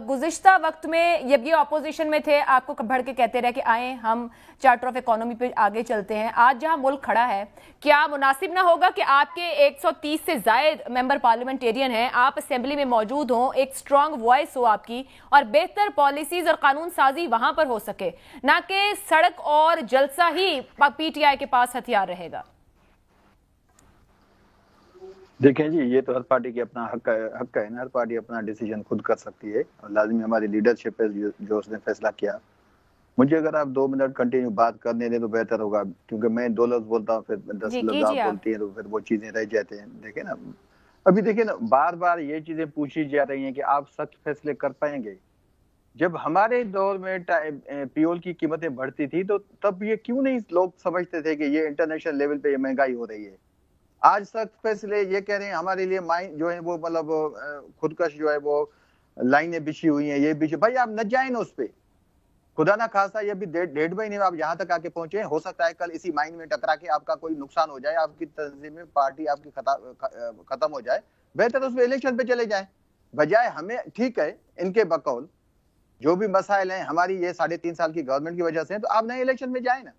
गुज़िश्ता वक्त में जब ये अपोजिशन में थे आपको भड़ के कहते रहे कि आए हम चार्टर ऑफ इकोनॉमी पे आगे चलते हैं, आज जहां मुल्क खड़ा है क्या मुनासिब ना होगा कि आपके 130 से ज़ायद मेंबर पार्लियामेंटेरियन हैं, आप असेंबली में मौजूद हों, एक स्ट्रांग वॉइस हो आपकी और बेहतर पॉलिसीज और कानून साजी वहां पर हो सके, ना कि सड़क और जलसा ही PTI के पास हथियार रहेगा? देखें जी, ये तो हर पार्टी की अपना हक है ना, हर पार्टी अपना डिसीजन खुद कर सकती है और लाजमी हमारी लीडरशिप है जो उसने फैसला किया। मुझे अगर आप 2 मिनट कंटिन्यू बात करने दें तो बेहतर होगा, क्योंकि मैं 2 लफ्ज बोलता हूँ फिर 10 लफ्ज आप बोलती हैं तो फिर वो चीजें रह जाते हैं। देखें ना, अभी देखिए ना, बार बार ये चीजें पूछी जा रही हैं कि आप सख्त फैसले कर पाएंगे। जब हमारे दौर में पियोल की कीमतें बढ़ती थी तो तब ये क्यों नहीं लोग समझते थे कि ये इंटरनेशनल लेवल पे ये महंगाई हो रही है। आज सख्त फैसले ये कह रहे हैं हमारे लिए माइन जो है वो मतलब खुदकश जो है वो लाइनें बिछी हुई हैं, ये बिछी, भाई आप न जाए ना उस पे, खुदा ना खासा ये भी 1.5 महीने में आप यहाँ तक आके पहुंचे हैं, हो सकता है कल इसी माइन में टकरा के आपका कोई नुकसान हो जाए, आपकी तंजीम में पार्टी आपकी खत्म हो जाए, बेहतर उस पे इलेक्शन पे चले जाए बजाय हमें। ठीक है, इनके बकौल जो भी मसाइल हैं हमारी ये 3.5 साल की गवर्नमेंट की वजह से, तो आप नए इलेक्शन में जाए ना।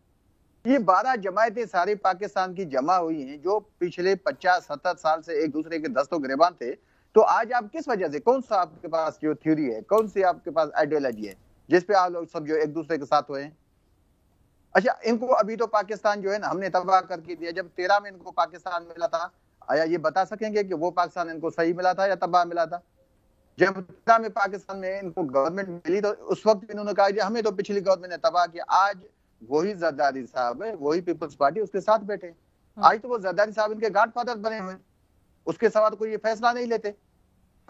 ये 12 जमायतें सारे पाकिस्तान की जमा हुई हैं जो पिछले 50-70 साल से एक दूसरे के दस्तों गिरबान थे, तो आज आप किस वजह से, कौन सा आपके पास जो थ्योरी है, कौन सी आपके पास आइडियोलॉजी है जिस पे आप लोग सब जो एक दूसरे के साथ हुए हैं? अच्छा, इनको अभी तो पाकिस्तान जो है ना हमने तबाह करके दिया। जब 13 में इनको पाकिस्तान मिला था, आया ये बता सकेंगे कि वो पाकिस्तान इनको सही मिला था या तबाह मिला था? जब 13 में पाकिस्तान में इनको गवर्नमेंट मिली तो उस वक्त इन्होंने कहा हमें तो पिछली गवर्नमेंट ने तबाह किया। आज वही जरदारी साहब है, वही पीपल्स पार्टी उसके साथ बैठे, आज तो वो जरदारी साहब इनके गॉडफादर बने हुए, उसके सवाल कोई ये फैसला नहीं लेते।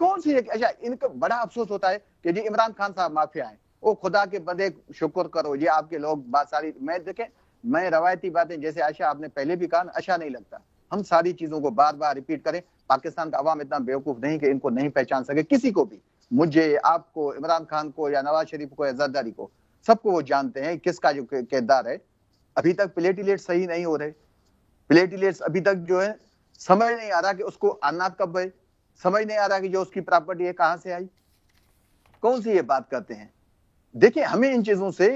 कौन सी एक, अच्छा इनको बड़ा अफसोस होता है कि जी इमरान खान साहब माफिया हैं। ओ खुदा के बंदे शुक्र करो, ये आपके लोग बात सारी, मैं देखें मैं रवायती बातें जैसे आशा आपने पहले भी कहा अच्छा नहीं लगता, हम सारी चीजों को बार बार रिपीट करें। पाकिस्तान का अवाम इतना बेवकूफ नहीं कि इनको नहीं पहचान सके, किसी को भी, मुझे, आपको, इमरान खान को या नवाज शरीफ को या जरदारी को, सबको वो जानते हैं किसका जो किरदार है। अभी तक प्लेटिलेट सही नहीं हो रहे, प्लेटिलेट्स अभी तक जो है समझ नहीं आ रहा कि उसको आना कब है, समझ नहीं आ रहा कि जो उसकी प्रॉपर्टी है कहां से आई, कौन सी ये बात करते हैं। देखिए हमें इन चीजों से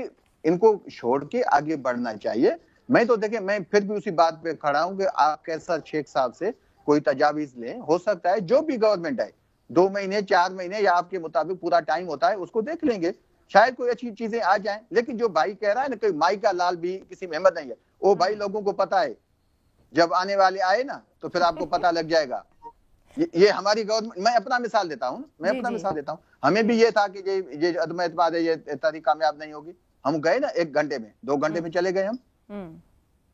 इनको छोड़ के आगे बढ़ना चाहिए। मैं तो देखिए मैं फिर भी उसी बात पे खड़ा हूं कि आप कैसा शेख साहब से कोई तजावीज लें, हो सकता है जो भी गवर्नमेंट है 2 महीने 4 महीने या आपके मुताबिक पूरा टाइम होता है उसको देख लेंगे, शायद कोई अच्छी चीजें आ जाएं। लेकिन जो भाई कह रहा है ना कि माई का लाल भी किसी में अहमद नहीं है, वो भाई लोगों को पता है, जब आने वाले आए ना तो फिर आपको पता लग जाएगा। ये हमारी गवर्नमेंट, मैं अपना मिसाल देता हूँ, मिसाल देता हूँ, हमें भी ये था कि ये अदम एतमाद है, ये तहरीक कामयाब नहीं होगी। हम गए ना 1 घंटे में, 2 घंटे में चले गए हम।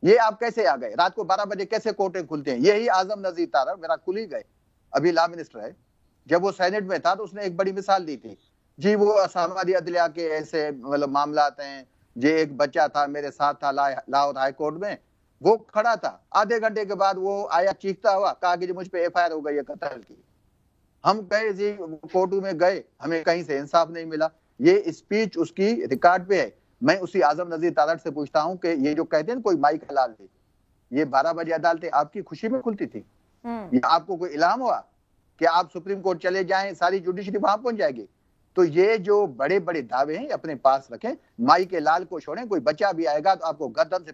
ये आप कैसे आ गए? रात को 12 बजे कैसे कोर्टें खुलते हैं? यही आजम नजीर तारा मेरा खुल ही गए, अभी लॉ मिनिस्टर है, जब वो सेनेट में था तो उसने एक बड़ी मिसाल दी थी जी। वो हमारी अदलिया के ऐसे मतलब मामला हैं, जे एक बच्चा था मेरे साथ था लाहौर हाई कोर्ट में, वो खड़ा था, आधे घंटे के बाद वो आया चीखता हुआ, कहा कि जी मुझ पे FIR हो गई है कत्ल की। हम गए जी कोर्ट में गए, हमें कहीं से इंसाफ नहीं मिला। ये स्पीच उसकी रिकॉर्ड पे है। मैं उसी आजम नजीर तारड़ से पूछता हूँ कि ये जो कहते हैं कोई माई का लाल थी, ये 12 बजे अदालतें आपकी खुशी में खुलती थी? या आपको कोई इल्हाम हुआ कि आप सुप्रीम कोर्ट चले जाएं, सारी जुडिशरी वहां पहुंच जाएगी? तो ये जो बड़े बड़े दावे हैं अपने पास रखें, माई के लाल को छोड़ें। कोई बच्चा भी आएगा तो आपको गर्दन से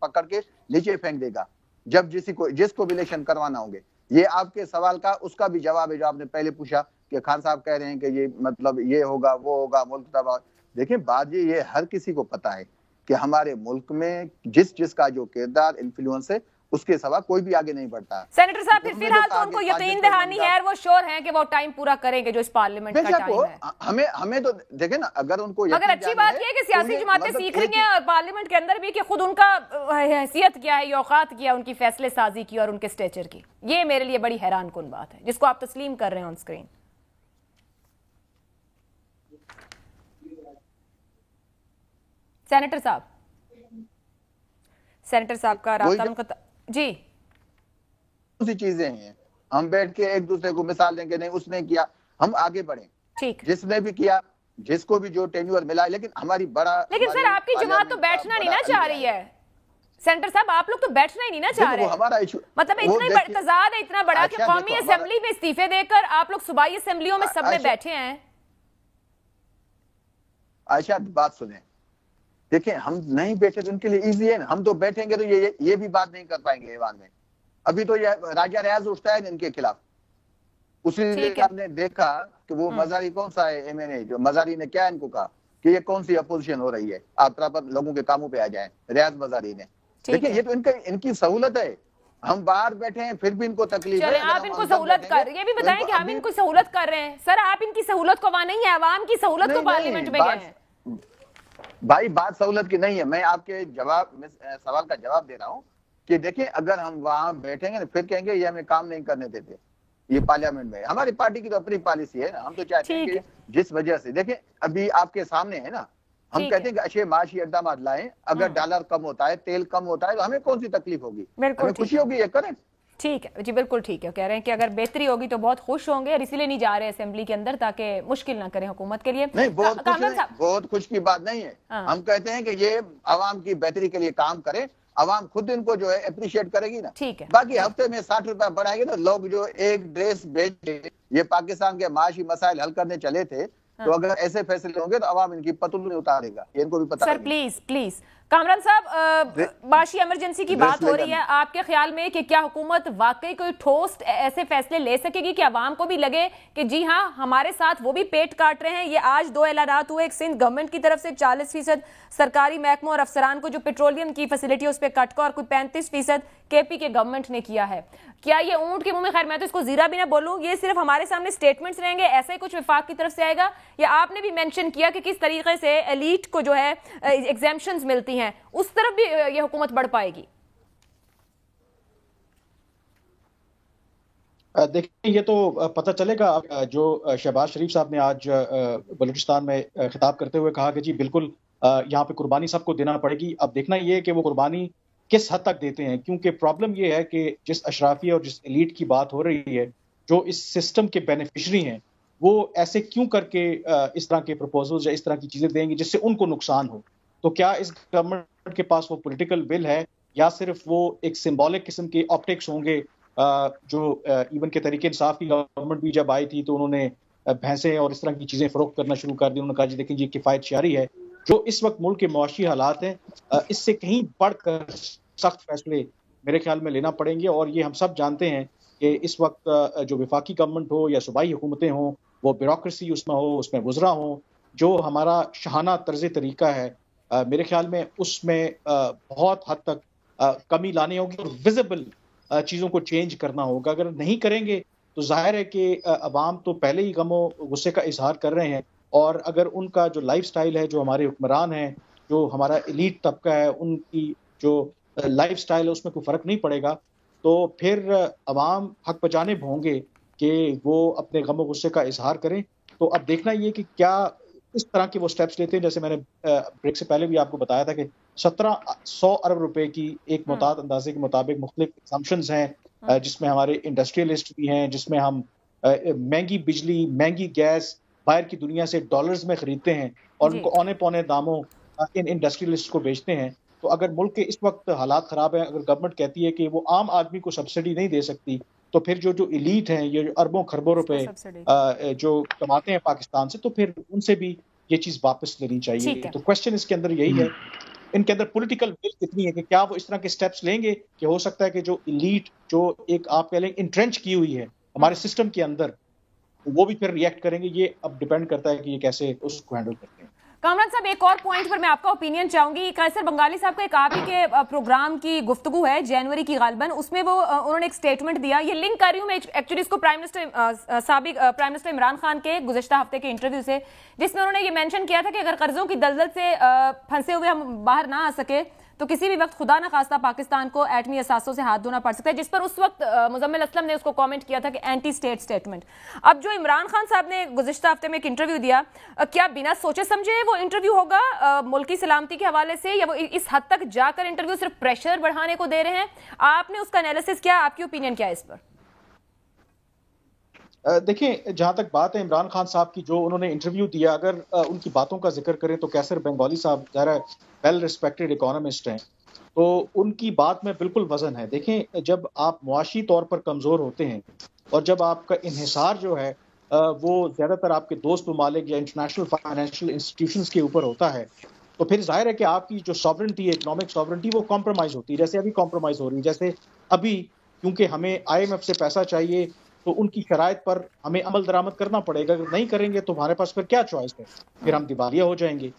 पकड़ के नीचे फेंक देगा जब जिसको भी इलेक्शन करवाना होंगे। ये आपके सवाल का उसका भी जवाब है जो आपने पहले पूछा कि खान साहब कह रहे हैं कि ये मतलब ये होगा वो होगा, मुल्क तबाह। देखिए बात ये हर किसी को पता है कि हमारे मुल्क में जिसका जो किरदार इन्फ्लुएंस है उसके सिवा कोई भी आगे नहीं बढ़ता। सेनेटर साहब फिर फिलहाल तो उनको यकीन दहानी है और वो श्योर हैं कि वो टाइम पूरा करेंगे जो इस पार्लियामेंट का टाइम है। हमें तो देखे ना, अगर उनको अगर अच्छी बात है कि सियासी जमातें सीख रही हैं और पार्लियामेंट के अंदर भी कि खुद उनका हैसियत क्या है, औकात क्या है उनकी फैसले साजी की और उनके स्टेचर की, ये मेरे लिए बड़ी हैरान कुन बात है जिसको आप तस्लीम कर रहे हैं ऑन स्क्रीन। सेनेटर साहब का रास्ता जी, सी चीजें हैं, हम बैठ के एक दूसरे को मिसाल देंगे नहीं उसने किया, हम आगे बढ़े, ठीक, जिसने भी किया, जिसको भी जो टेन्योर मिला। लेकिन हमारी लेकिन सर आपकी जमात तो बैठना नहीं ना चाह रही है। सेंटर साहब आप लोग तो बैठना ही नहीं ना चाह रहे, हमारा इशू मतलब इतना तजाद है इतना बड़ा कि कौमी असेंबली में इस्तीफे देकर आप लोग सूबाई असेंबलियों में सब में बैठे हैं। आयशा बात सुने, देखिए हम नहीं बैठे तो उनके लिए इजी है ना, हम तो बैठेंगे तो ये भी बात नहीं कर पाएंगे ऐवान में। अभी तो ये राजा रियाज उठता है इनके खिलाफ, उसी लिए आपने देखा कि वो मजारी कौन सा है MNA, जो मजारी ने क्या इनको कहा कि ये कौन सी अपोजिशन हो रही है, आप पर लोगों के कामों पे आ जाए, रियाज मजारी ने। देखिए ये तो इनकी सहूलत है, हम बाहर बैठे हैं फिर भी इनको तकलीफ है। आप इनको सहूलत कर, ये भी बताएं कि हम इनको सहूलत कर रहे हैं। सर आप इनकी सहूलत को वहां नहीं है, अवाम की सहूलत को पार्लियामेंट में गए हैं। भाई बात सहूलत की नहीं है, मैं आपके सवाल का जवाब दे रहा हूँ कि देखिए अगर हम वहां बैठेंगे ना फिर कहेंगे ये हमें काम नहीं करने देते, ये पार्लियामेंट में। हमारी पार्टी की तो अपनी पॉलिसी है ना, हम तो चाहते हैं कि जिस वजह से देखिए अभी आपके सामने है ना, हम कहते हैं कि अच्छे माशी इक़दाम लाएं, अगर डॉलर कम होता है, तेल कम होता है तो हमें कौन सी तकलीफ होगी, हमें खुशी होगी, ये करें। ठीक है जी, बिल्कुल ठीक है। कह रहे हैं कि अगर बेहतरी होगी तो बहुत खुश होंगे और इसीलिए नहीं जा रहे असेंबली के अंदर ताकि मुश्किल ना करें हुकूमत के लिए। नहीं बहुत खुश की बात नहीं है, हम कहते हैं कि ये अवाम की बेहतरी के लिए काम करें, अवाम खुद इनको जो है अप्रिशिएट करेगी ना। ठीक है, बाकी हफ्ते में 60 रुपया बढ़ाएंगे तो लोग जो एक ड्रेस बेच, ये पाकिस्तान के माशी मसाइल हल करने चले थे, तो अगर ऐसे फैसले होंगे तो अवाम इनकी पतुल नहीं उतारेगा, ये इनको भी पता है। सर प्लीज कामरान साहब, माशी इमरजेंसी की बात हो रही है, आपके ख्याल में कि क्या हुकूमत वाकई कोई ठोस ऐसे फैसले ले सकेगी कि अवाम को भी लगे कि जी हाँ हमारे साथ वो भी पेट काट रहे हैं। ये आज 2 ऐलानात हुए, एक सिंध गवर्नमेंट की तरफ से 40% सरकारी महकमों और अफसरान को जो पेट्रोलियम की फैसिलिटी उस पर कट का, और कोई 35% KP के गवर्नमेंट ने किया है। क्या ये ऊंट के मुंह में, खैर मैं तो इसको जीरा भी ना बोलूं, ये सिर्फ हमारे सामने स्टेटमेंट्स रहेंगे, ऐसा ही कुछ विफाक की तरफ से आएगा? या आपने भी मेंशन किया कि किस तरीके से एलीट को जो है एग्जेम्पशंस मिलती हैं, उस तरफ भी ये हुकूमत बढ़ पाएगी? देखिए ये तो पता चलेगा। जो शहबाज शरीफ साहब ने आज बलूचिस्तान में खिताब करते हुए कहा कि जी बिल्कुल यहाँ पे कुर्बानी सबको देना पड़ेगी। अब देखना ये है कि वो कुर्बानी किस हद तक देते हैं, क्योंकि प्रॉब्लम ये है कि जिस अशराफिया और जिस एलीट की बात हो रही है, जो इस सिस्टम के बेनिफिशरी हैं, वो ऐसे क्यों करके इस तरह के प्रपोजल्स या इस तरह की चीजें देंगे जिससे उनको नुकसान हो। तो क्या इस गवर्नमेंट के पास वो पॉलिटिकल विल है या सिर्फ वो एक सिंबॉलिक किस्म के ऑप्टिक्स होंगे? जो इवन के तरीके इंसाफ की गवर्नमेंट भी जब आई थी तो उन्होंने भैंसें और इस तरह की चीजें फरोख्त करना शुरू कर दी। उन्होंने कहा जी देखें ये किफायत शारी है। जो इस वक्त मुल्क के मुआशी हालात हैं, इससे कहीं बढ़कर सख्त फैसले मेरे ख्याल में लेना पड़ेंगे। और ये हम सब जानते हैं कि इस वक्त जो वफाकी गवर्नमेंट हो या सूबाई हुकूमतें हों, वो ब्यूरोक्रेसी उसमें हो, उसमें गुजरा हो, जो हमारा शाहाना तर्ज तरीका है, मेरे ख्याल में उसमें बहुत हद तक कमी लानी होगी और विजिबल चीज़ों को चेंज करना होगा। अगर नहीं करेंगे तो जाहिर है कि अवाम तो पहले ही गमो गुस्से का इजहार कर रहे हैं, और अगर उनका जो लाइफ स्टाइल है, जो हमारे हुक्मरान हैं, जो हमारा एलीट तबका है, उनकी जो लाइफ स्टाइल है उसमें कोई फ़र्क नहीं पड़ेगा, तो फिर अवाम हक बजानिब होंगे कि वो अपने गमो गुस्से का इजहार करें। तो अब देखना ये कि क्या इस तरह के वो स्टेप्स लेते हैं। जैसे मैंने ब्रेक से पहले भी आपको बताया था कि 1700 अरब रुपए की एक मुताद अंदाजे के मुताबिक मुख्तलिफ एग्जम्पशंस हैं, जिसमें हमारे इंडस्ट्रियलिस्ट भी हैं, जिसमें हम महंगी बिजली, महंगी गैस बाहर की दुनिया से डॉलर्स में खरीदते हैं और उनको औने पौने दामों इन इंडस्ट्रियलिस्ट को बेचते हैं। तो अगर मुल्क के इस वक्त हालात खराब हैं, अगर गवर्नमेंट कहती है कि वो आम आदमी को सब्सिडी नहीं दे सकती, तो फिर जो इलीट हैं, ये अरबों खरबों रुपए जो कमाते हैं पाकिस्तान से, तो फिर उनसे भी ये चीज वापस लेनी चाहिए। तो क्वेश्चन इसके अंदर यही है, इनके अंदर पॉलिटिकल विल कितनी है कि क्या वो इस तरह के स्टेप्स लेंगे कि हो सकता है कि जो इलीट, जो एक आप कह लें इंट्रेंच की हुई है हमारे सिस्टम के अंदर, वो भी फिर रिएक्ट करेंगे। ये अब डिपेंड करता है कि ये कैसे उसको हैंडल करते हैं। कामरान साहब, एक और पॉइंट पर मैं आपका ओपिनियन चाहूंगी। कैसर बंगाली साहब का एक आप ही के प्रोग्राम की गुफ्तगू है जनवरी की गालबन, उसमें वो उन्होंने एक स्टेटमेंट दिया, ये लिंक कर रही हूँ मैं एक्चुअली इसको साबिक प्राइम मिनिस्टर इमरान खान के गुज़श्ता हफ्ते के इंटरव्यू से, जिसमें उन्होंने ये मेंशन किया था कि अगर कर्जों की दलदल से फंसे हुए हम बाहर ना आ सके तो किसी भी वक्त खुदा न खास्ता पाकिस्तान को एटमी असासों से हाथ धोना पड़ सकता है, जिस पर उस वक्त मुजम्मिल असलम ने उसको कमेंट किया था कि एंटी स्टेट स्टेटमेंट। अब जो इमरान खान साहब ने गुज़श्ता हफ्ते में एक इंटरव्यू दिया, क्या बिना सोचे समझे वो इंटरव्यू होगा मुल्की सलामती के हवाले से, या वो इस हद तक जाकर इंटरव्यू सिर्फ प्रेशर बढ़ाने को दे रहे हैं? आपने उसका एनालिसिस किया, आपकी ओपिनियन क्या है इस पर? دیکھیں جہاں تک بات ہے عمران خان صاحب کی، جو انہوں نے انٹرویو دیا، اگر ان کی باتوں کا ذکر کریں تو کیسر بنگالی صاحب ظاہر ہے ویل ریسپیکٹڈ اکانومسٹ ہیں، تو ان کی بات میں بالکل وزن ہے. دیکھیں جب آپ معاشی طور پر کمزور ہوتے ہیں اور جب آپ کا انحصار جو ہے وہ زیادہ تر آپ کے دوست ممالک یا انٹرنیشنل فائنینشیل انسٹیٹیوشنز کے اوپر ہوتا ہے، تو پھر ظاہر ہے کہ آپ کی جو ساورنٹی ہے، اکنامک ساورنٹی، وہ کمپرومائز ہوتی ہے. جیسے ابھی کمپرومائز ہو رہی ہے، جیسے ابھی کیونکہ ہمیں IMF سے پیسہ چاہیے تو ان کی شرائط پر ہمیں عمل درآمد کرنا پڑے گا. اگر نہیں کریں گے تو ہمارے پاس پھر کیا چوائس ہے؟ پھر ہم دیوالیہ ہو جائیں گے.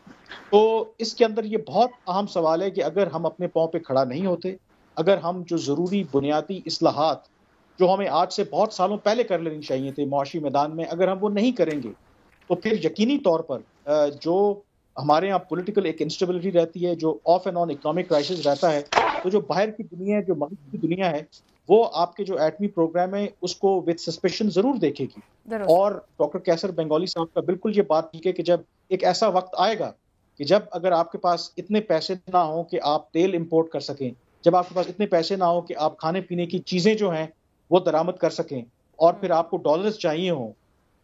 تو اس کے اندر یہ بہت اہم سوال ہے کہ اگر ہم اپنے پاؤں پہ کھڑا نہیں ہوتے، اگر ہم جو ضروری بنیادی اصلاحات جو ہمیں آج سے بہت سالوں پہلے کر لینی چاہیے تھے معاشی میدان میں، اگر ہم وہ نہیں کریں گے تو پھر یقینی طور پر جو ہمارے یہاں پولیٹیکل ایک انسٹیبلٹی رہتی ہے، جو of and on economic crisis رہتا ہے، تو جو باہر کی دنیا ہے، جو مغرب کی دنیا ہے، وہ آپ کے جو ایٹمی پروگرام ہے اس کو وتھ سسپیشن ضرور دیکھے گی. اور ڈاکٹر کیسر بنگالی صاحب کا بالکل یہ بات ٹھیک ہے کہ جب ایک ایسا وقت آئے گا کہ جب اگر آپ کے پاس اتنے پیسے نہ ہوں کہ آپ تیل امپورٹ کر سکیں، جب آپ کے پاس اتنے پیسے نہ ہوں کہ آپ کھانے پینے کی چیزیں جو ہیں وہ درآمد کر سکیں، اور پھر آپ کو ڈالرز چاہیے ہوں،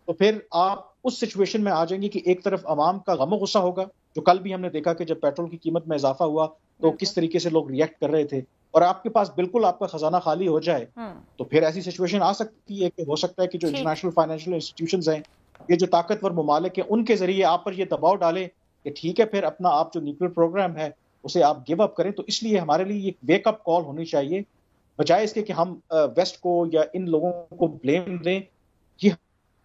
تو پھر آپ اس سچویشن میں آ جائیں گے کہ ایک طرف عوام کا غم و غصہ ہوگا، جو کل بھی ہم نے دیکھا کہ جب پیٹرول کی قیمت میں اضافہ ہوا تو کس طریقے سے لوگ ریئیکٹ کر رہے تھے، اور آپ کے پاس بالکل آپ کا خزانہ خالی ہو جائے تو پھر ایسی سچویشن آ سکتی ہے کہ ہو سکتا ہے کہ جو انٹرنیشنل فائنینشیل انسٹیٹیوشنز ہیں، یہ جو طاقتور ممالک ہیں، ان کے ذریعے آپ پر یہ دباؤ ڈالے کہ ٹھیک ہے پھر اپنا آپ جو نیوکلیر پروگرام ہے اسے آپ گیو اپ کریں. تو اس لیے ہمارے لیے ایک ویک اپ کال ہونی چاہیے، بجائے اس کے کہ ہم ویسٹ کو یا ان لوگوں کو بلیم دیں.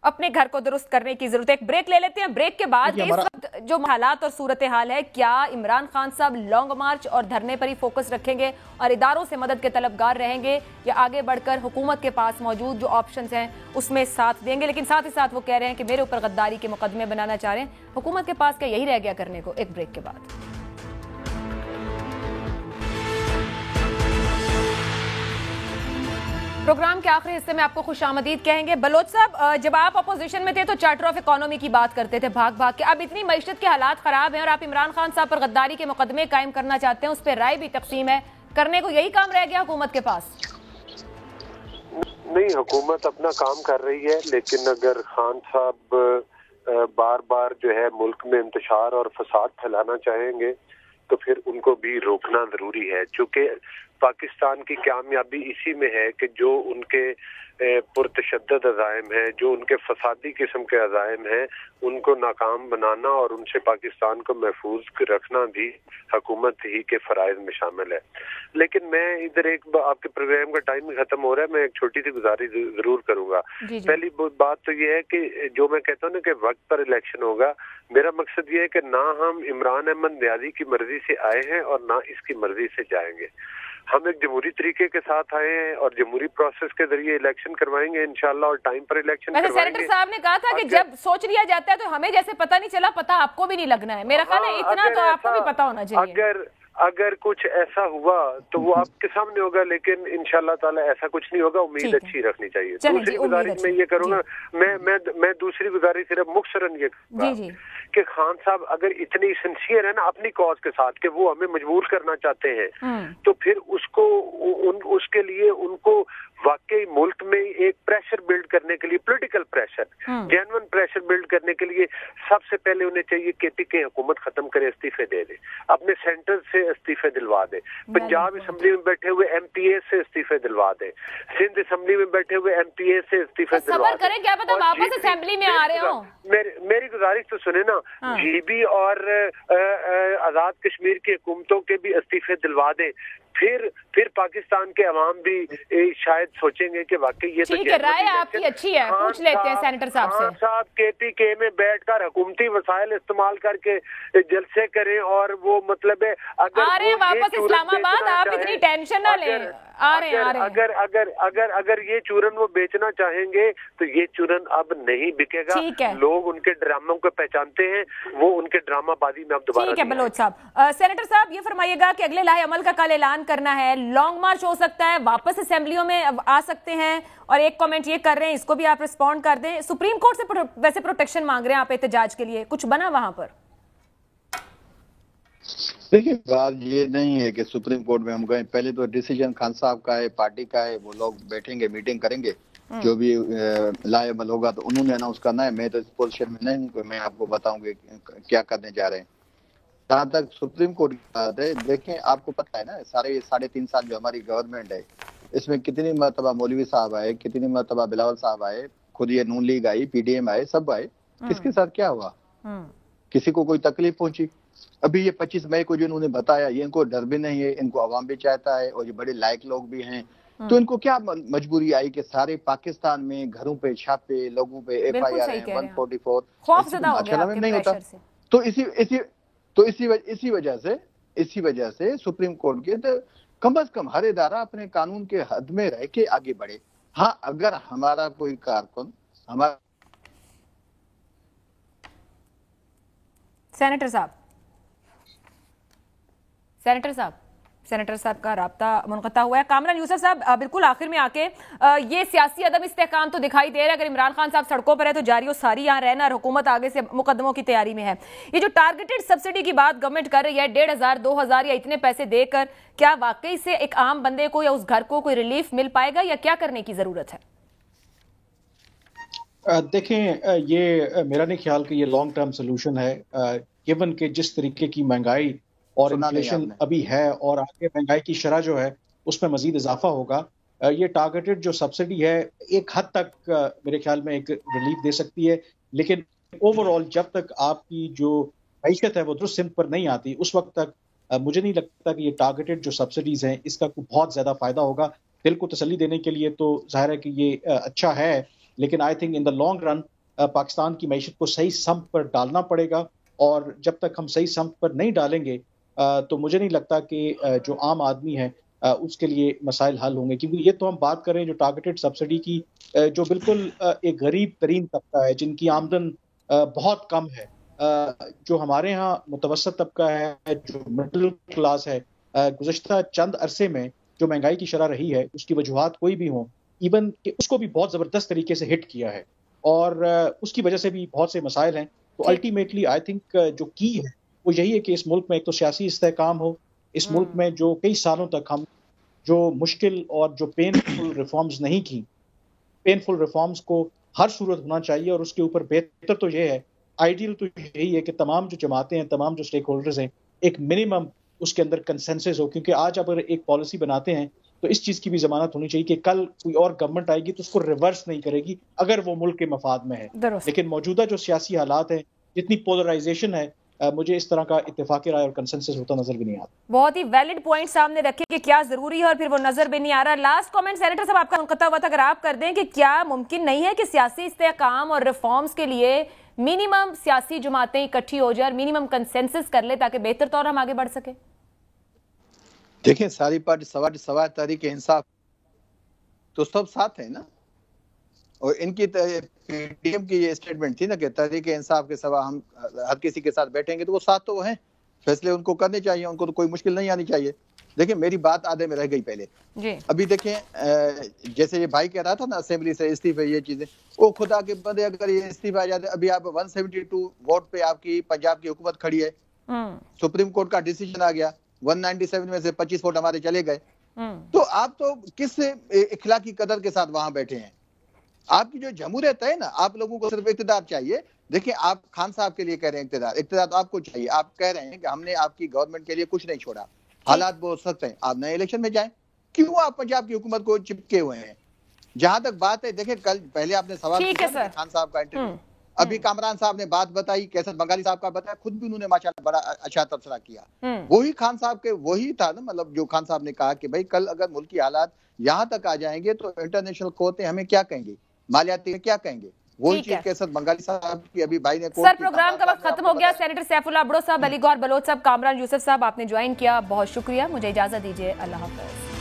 اپنے گھر کو درست کرنے کی ضرورت ہے. ایک بریک لے لیتے ہیں. بریک کے بعد اس وقت جو حالات اور صورتحال ہے، کیا عمران خان صاحب لانگ مارچ اور دھرنے پر ہی فوکس رکھیں گے اور اداروں سے مدد کے طلبگار رہیں گے، یا آگے بڑھ کر حکومت کے پاس موجود جو آپشنز ہیں اس میں ساتھ دیں گے؟ لیکن ساتھ ہی ساتھ وہ کہہ رہے ہیں کہ میرے اوپر غداری کے مقدمے بنانا چاہ رہے ہیں. حکومت کے پاس کیا یہی رہ گیا کرنے کو؟ ایک بریک کے بعد. پروگرام کے آخری حصے میں آپ کو خوش آمدید کہیں گے. بلوچ صاحب، جب آپ اپوزیشن میں تھے تو چارٹر آف اکانومی کی بات کرتے تھے بھاگ بھاگ کے. اب اتنی معیشت کے حالات خراب ہیں اور آپ عمران خان صاحب پر غداری کے مقدمے قائم کرنا چاہتے ہیں، اس پہ رائے بھی تقسیم ہے. کرنے کو یہی کام رہ گیا حکومت کے پاس؟ نہیں، حکومت اپنا کام کر رہی ہے، لیکن اگر خان صاحب بار بار جو ہے ملک میں انتشار اور فساد پھیلانا چاہیں گے تو پھر ان کو بھی روکنا ضروری ہے. چونکہ پاکستان کی کامیابی اسی میں ہے کہ جو ان کے پرتشدد عزائم ہیں، جو ان کے فسادی قسم کے عزائم ہیں، ان کو ناکام بنانا اور ان سے پاکستان کو محفوظ رکھنا بھی حکومت ہی کے فرائض میں شامل ہے. لیکن میں ادھر ایک آپ کے پروگرام کا ٹائم ختم ہو رہا ہے، میں ایک چھوٹی سی گزارش ضرور کروں گا. پہلی بات تو یہ ہے کہ جو میں کہتا ہوں نا کہ وقت پر الیکشن ہوگا، میرا مقصد یہ ہے کہ نہ ہم عمران احمد نیازی کی مرضی سے آئے ہیں اور نہ اس کی مرضی سے جائیں گے. ہم ایک جمہوری طریقے کے ساتھ آئے ہیں اور جمہوری پروسیس کے ذریعے الیکشن کروائیں گے انشاءاللہ، اور ٹائم پر الیکشن کروائیں گے. سینیٹر صاحب نے کہا تھا کہ جب سوچ لیا جاتا ہے تو ہمیں جیسے پتہ نہیں چلا، پتہ آپ کو بھی نہیں لگنا ہے. میرا خیال ہے اتنا تو آپ کو بھی پتہ ہونا چاہیے. اگر کچھ ایسا ہوا تو وہ آپ کے سامنے ہوگا، لیکن انشاءاللہ تعالی ایسا کچھ نہیں ہوگا. امید اچھی رکھنی چاہیے. دوسری گزارش میں یہ کروں گا، میں دوسری گزارش صرف مختصراً یہ کروں گا کہ خان صاحب اگر اتنی سنسیئر ہے نا اپنی کاز کے ساتھ کہ وہ ہمیں مجبور کرنا چاہتے ہیں، تو پھر اس کے لیے ان کو واقعی ملک میں ایک پریشر بلڈ کرنے کے لیے، political pressure, genuine pressure build کرنے کے لیے سب سے پہلے انہیں چاہیے کہ پی کے حکومت ختم کرے، استعفے دے دے، اپنے سینٹر سے استعفے دلوا دے، پنجاب اسمبلی میں بیٹھے ہوئے ایم پی اے سے استعفے دلوا دے، سندھ اسمبلی میں بیٹھے ہوئے ایم پی اے سے استعفے دلوا دے. کیا پتا واپس اسمبلی میں آ رہے ہوں. میری گزارش تو سنیں نا، جی بی اور آزاد کشمیر کی حکومتوں کے بھی استعفے دلوا دے. پھر پاکستان کے عوام بھی شاید سوچیں گے کہ واقعی یہ تو ٹھیک ہے. رائے آپ کی اچھی ہے، پوچھ لیتے ہیں سینیٹر صاحب سے. صاحب کے پی کے میں بیٹھ کر حکومتی وسائل استعمال کر کے جلسے کریں، اور وہ مطلب ہے اگر واپس اسلام آباد، آپ اتنی ٹینشن نہ لیں. اگر یہ چورن وہ بیچنا چاہیں گے تو یہ چورن اب نہیں بکے گا. لوگ ان کے ڈراموں کو پہچانتے ہیں، وہ ان کے ڈرامہ بازی میں اب دوبارہ. ٹھیک ہے بلوچ صاحب. سینیٹر صاحب یہ فرمائیے گا کہ اگلے لاہے عمل کا کل اعلان کرنا ہے، لانگ مارچ ہو سکتا ہے، واپس اسمبلیوں میں آ سکتے ہیں، اور ایک کامنٹ یہ کر رہے ہیں، اس کو بھی آپ رسپونڈ کر دیں. سپریم کورٹ سے ویسے پروٹیکشن مانگ رہے ہیں آپ احتجاج کے لیے، کچھ بنا وہاں پر؟ دیکھیں بات یہ نہیں ہے کہ سپریم کورٹ میں ہم گئے. پہلے تو ڈیسیجن خان صاحب کا ہے، پارٹی کا ہے، وہ لوگ بیٹھیں گے، میٹنگ کریں گے، जो भी लायबल होगा तो उन्होंने अनाउंस करना है। मैं तो इस पोजीशन में नहीं हूँ कि मैं आपको बताऊंगी क्या करने जा रहे हैं। जहाँ तक सुप्रीम कोर्ट की बात है, देखें आपको पता है ना, 3.5 साल जो हमारी गवर्नमेंट है, इसमें कितनी मरतबा मौलवी साहब आए, कितनी मरतबा बिलावल साहब आए, खुद ये नून लीग आई, पीडीएम आए, सब आए, किसके साथ क्या हुआ? किसी को कोई तकलीफ पहुंची? अभी ये 25 मई को जो इन्होंने बताया, ये इनको डर भी नहीं है, इनको आवाम भी चाहता है और ये बड़े लायक लोग भी हैं, तो इनको क्या मजबूरी आई कि सारे पाकिस्तान में घरों पे छापे, लोगों पे FIR है 144, खौफजदा नहीं होता। तो इसी वजह से सुप्रीम कोर्ट के तो कम से कम हर इदारा अपने कानून के हद में रह के आगे बढ़े। हाँ, अगर हमारा कोई कारकुन सेनेटर साहब का राब्ता मुनक़ता हुआ है। कामरान यूसुफ साहब, बिल्कुल आखिर में आके ये सियासी अदम इस्तेहकाम तो दिखाई दे रहा है। अगर इमरान खान साहब सड़कों पर है तो जारी और सारी यहाँ रहना, और हुकूमत आगे से मुकदमों की तैयारी में है। ये जो टारगेटेड सब्सिडी की बात गवर्नमेंट कर रही है, 1,500, 2,000 या इतने पैसे देकर, क्या वाकई से एक आम बंदे को या उस घर को कोई रिलीफ मिल पाएगा, या क्या करने की जरूरत है? देखें, ये मेरा नहीं ख्याल कि ये लॉन्ग टर्म सोल्यूशन है, गिवन के जिस तरीके की महंगाई और इन्फ्लेशन अभी है और आगे महंगाई की शरह जो है उसमें मजीद इजाफा होगा। ये टारगेटेड जो सब्सिडी है एक हद तक मेरे ख्याल में एक रिलीफ दे सकती है, लेकिन ओवरऑल जब तक आपकी जो मैशत है वो दुरुस्त सिमत पर नहीं आती, उस वक्त तक मुझे नहीं लगता कि ये टारगेटेड जो सब्सिडीज हैं इसका बहुत ज्यादा फायदा होगा। दिल को तसल्ली देने के लिए तो जाहिर है कि ये अच्छा है, लेकिन I think in the long run Pakistan की मैशत को सही सम्त पर डालना पड़ेगा, और जब तक हम सही सम्त पर नहीं डालेंगे तो मुझे नहीं लगता कि जो आम आदमी है उसके लिए मसाइल हल होंगे। क्योंकि ये तो हम बात करें जो टारगेटेड सब्सिडी की, जो बिल्कुल एक गरीब तरीन तबका है जिनकी आमदन बहुत कम है, जो हमारे यहाँ मुतवसत तबका है, जो मिडिल क्लास है, गुज़श्ता चंद अरसे में जो महंगाई की शरह रही है उसकी वजूहात कोई भी हों, इवन कि उसको भी बहुत ज़बरदस्त तरीके से हिट किया है और उसकी वजह से भी बहुत से मसाइल हैं। तो अल्टीमेटली आई थिंक जो की है वो यही है कि इस मुल्क में एक तो सियासी इस्तेहकाम हो, इस मुल्क में जो कई सालों तक हम जो मुश्किल और जो पेनफुल रिफॉर्म्स नहीं की, पेनफुल रिफॉर्म्स को हर सूरत होना चाहिए, और उसके ऊपर बेहतर तो ये है, आइडियल तो यही है कि तमाम जो जमातें हैं, तमाम जो स्टेक होल्डर्स हैं, एक मिनिमम उसके अंदर कंसेंसस हो। क्योंकि आज अगर एक पॉलिसी बनाते हैं तो इस चीज़ की भी जमानत होनी चाहिए कि कल कोई और गवर्नमेंट आएगी तो उसको रिवर्स नहीं करेगी अगर वो मुल्क के मफाद में है। लेकिन मौजूदा जो सियासी हालात है, जितनी पोलराइजेशन है, मुझे इस तरह का इत्तेफाक राय और कंसेंसस होता नजर भी नहीं आता। बहुत ही वैलिड पॉइंट सामने रखे कि क्या जरूरी है और फिर वो नजर भी नहीं आ रहा। लास्ट कमेंट सेनेटर साहब आपका मुनक़ता हुआ था, अगर आप कर दें कि क्या मुमकिन नहीं है कि सियासी इस्तेहकाम और रिफॉर्म्स के लिए मिनिमम सियासी जमातें इकट्ठी हो जाए और मिनिमम कंसेंसस कर ले ताकि बेहतर तौर हम आगे बढ़ सके? देखिए, सारी पार्टी सवाल तहरीक इंसाफ तो सब साथ है ना, और इनकी पीडीएम की ये स्टेटमेंट थी ना कि तहरीक इंसाफ के सिवा हम हर किसी के साथ बैठेंगे, तो वो साथ तो हैं, फैसले उनको करने चाहिए, उनको तो कोई मुश्किल नहीं आनी चाहिए। देखिए, मेरी बात आधे में रह गई पहले जी। अभी देखें, जैसे ये भाई कह रहा था ना असेंबली से इस्तीफे, ये चीजें, वो खुदा के बंदे अगर ये इस्तीफा आ जाते, अभी आप 172 वोट पे आपकी पंजाब की हुकूमत खड़ी है, सुप्रीम कोर्ट का डिसीजन आ गया, 197 में से 25 वोट हमारे चले गए, तो आप तो किस इखलाकी कदर के साथ वहां बैठे हैं? आपकी जो जमहूरियत है ना, आप लोगों को सिर्फ इक़्तिदार चाहिए। देखिए, आप खान साहब के लिए कह रहे हैं इक़्तिदार तो आपको चाहिए। आप कह रहे हैं कि हमने आपकी गवर्नमेंट के लिए कुछ नहीं छोड़ा, हालात बहुत सख्त हैं, आप नए इलेक्शन में जाएं। क्यों आप पंजाब की हुकूमत को चिपके हुए हैं? जहां तक बात है, देखिए कल पहले आपने सवाल किया खान साहब का इंटरव्यू, अभी कामरान साहब ने बात बताई, कैसर बंगाली साहब का बताया, खुद भी उन्होंने माशाल्लाह बड़ा अच्छा तबसरा किया। वही खान साहब के वही था ना, मतलब जो खान साहब ने कहा कि भाई कल अगर मुल्क की हालात यहाँ तक आ जाएंगे तो इंटरनेशनल कोर्टें हमें क्या कहेंगे, मालियाती क्या कहेंगे, वही चीज कैसर बंगाली साहब की अभी भाई ने। सर, प्रोग्राम का वक्त खत्म हो गया। सेनेटर सैफुल्लाह भुट्टो साहब, अली गौहर बलोच साहब, कामरान यूसुफ साहब, आपने ज्वाइन किया, बहुत शुक्रिया। मुझे इजाजत दीजिए, अल्लाह हाफ़िज़।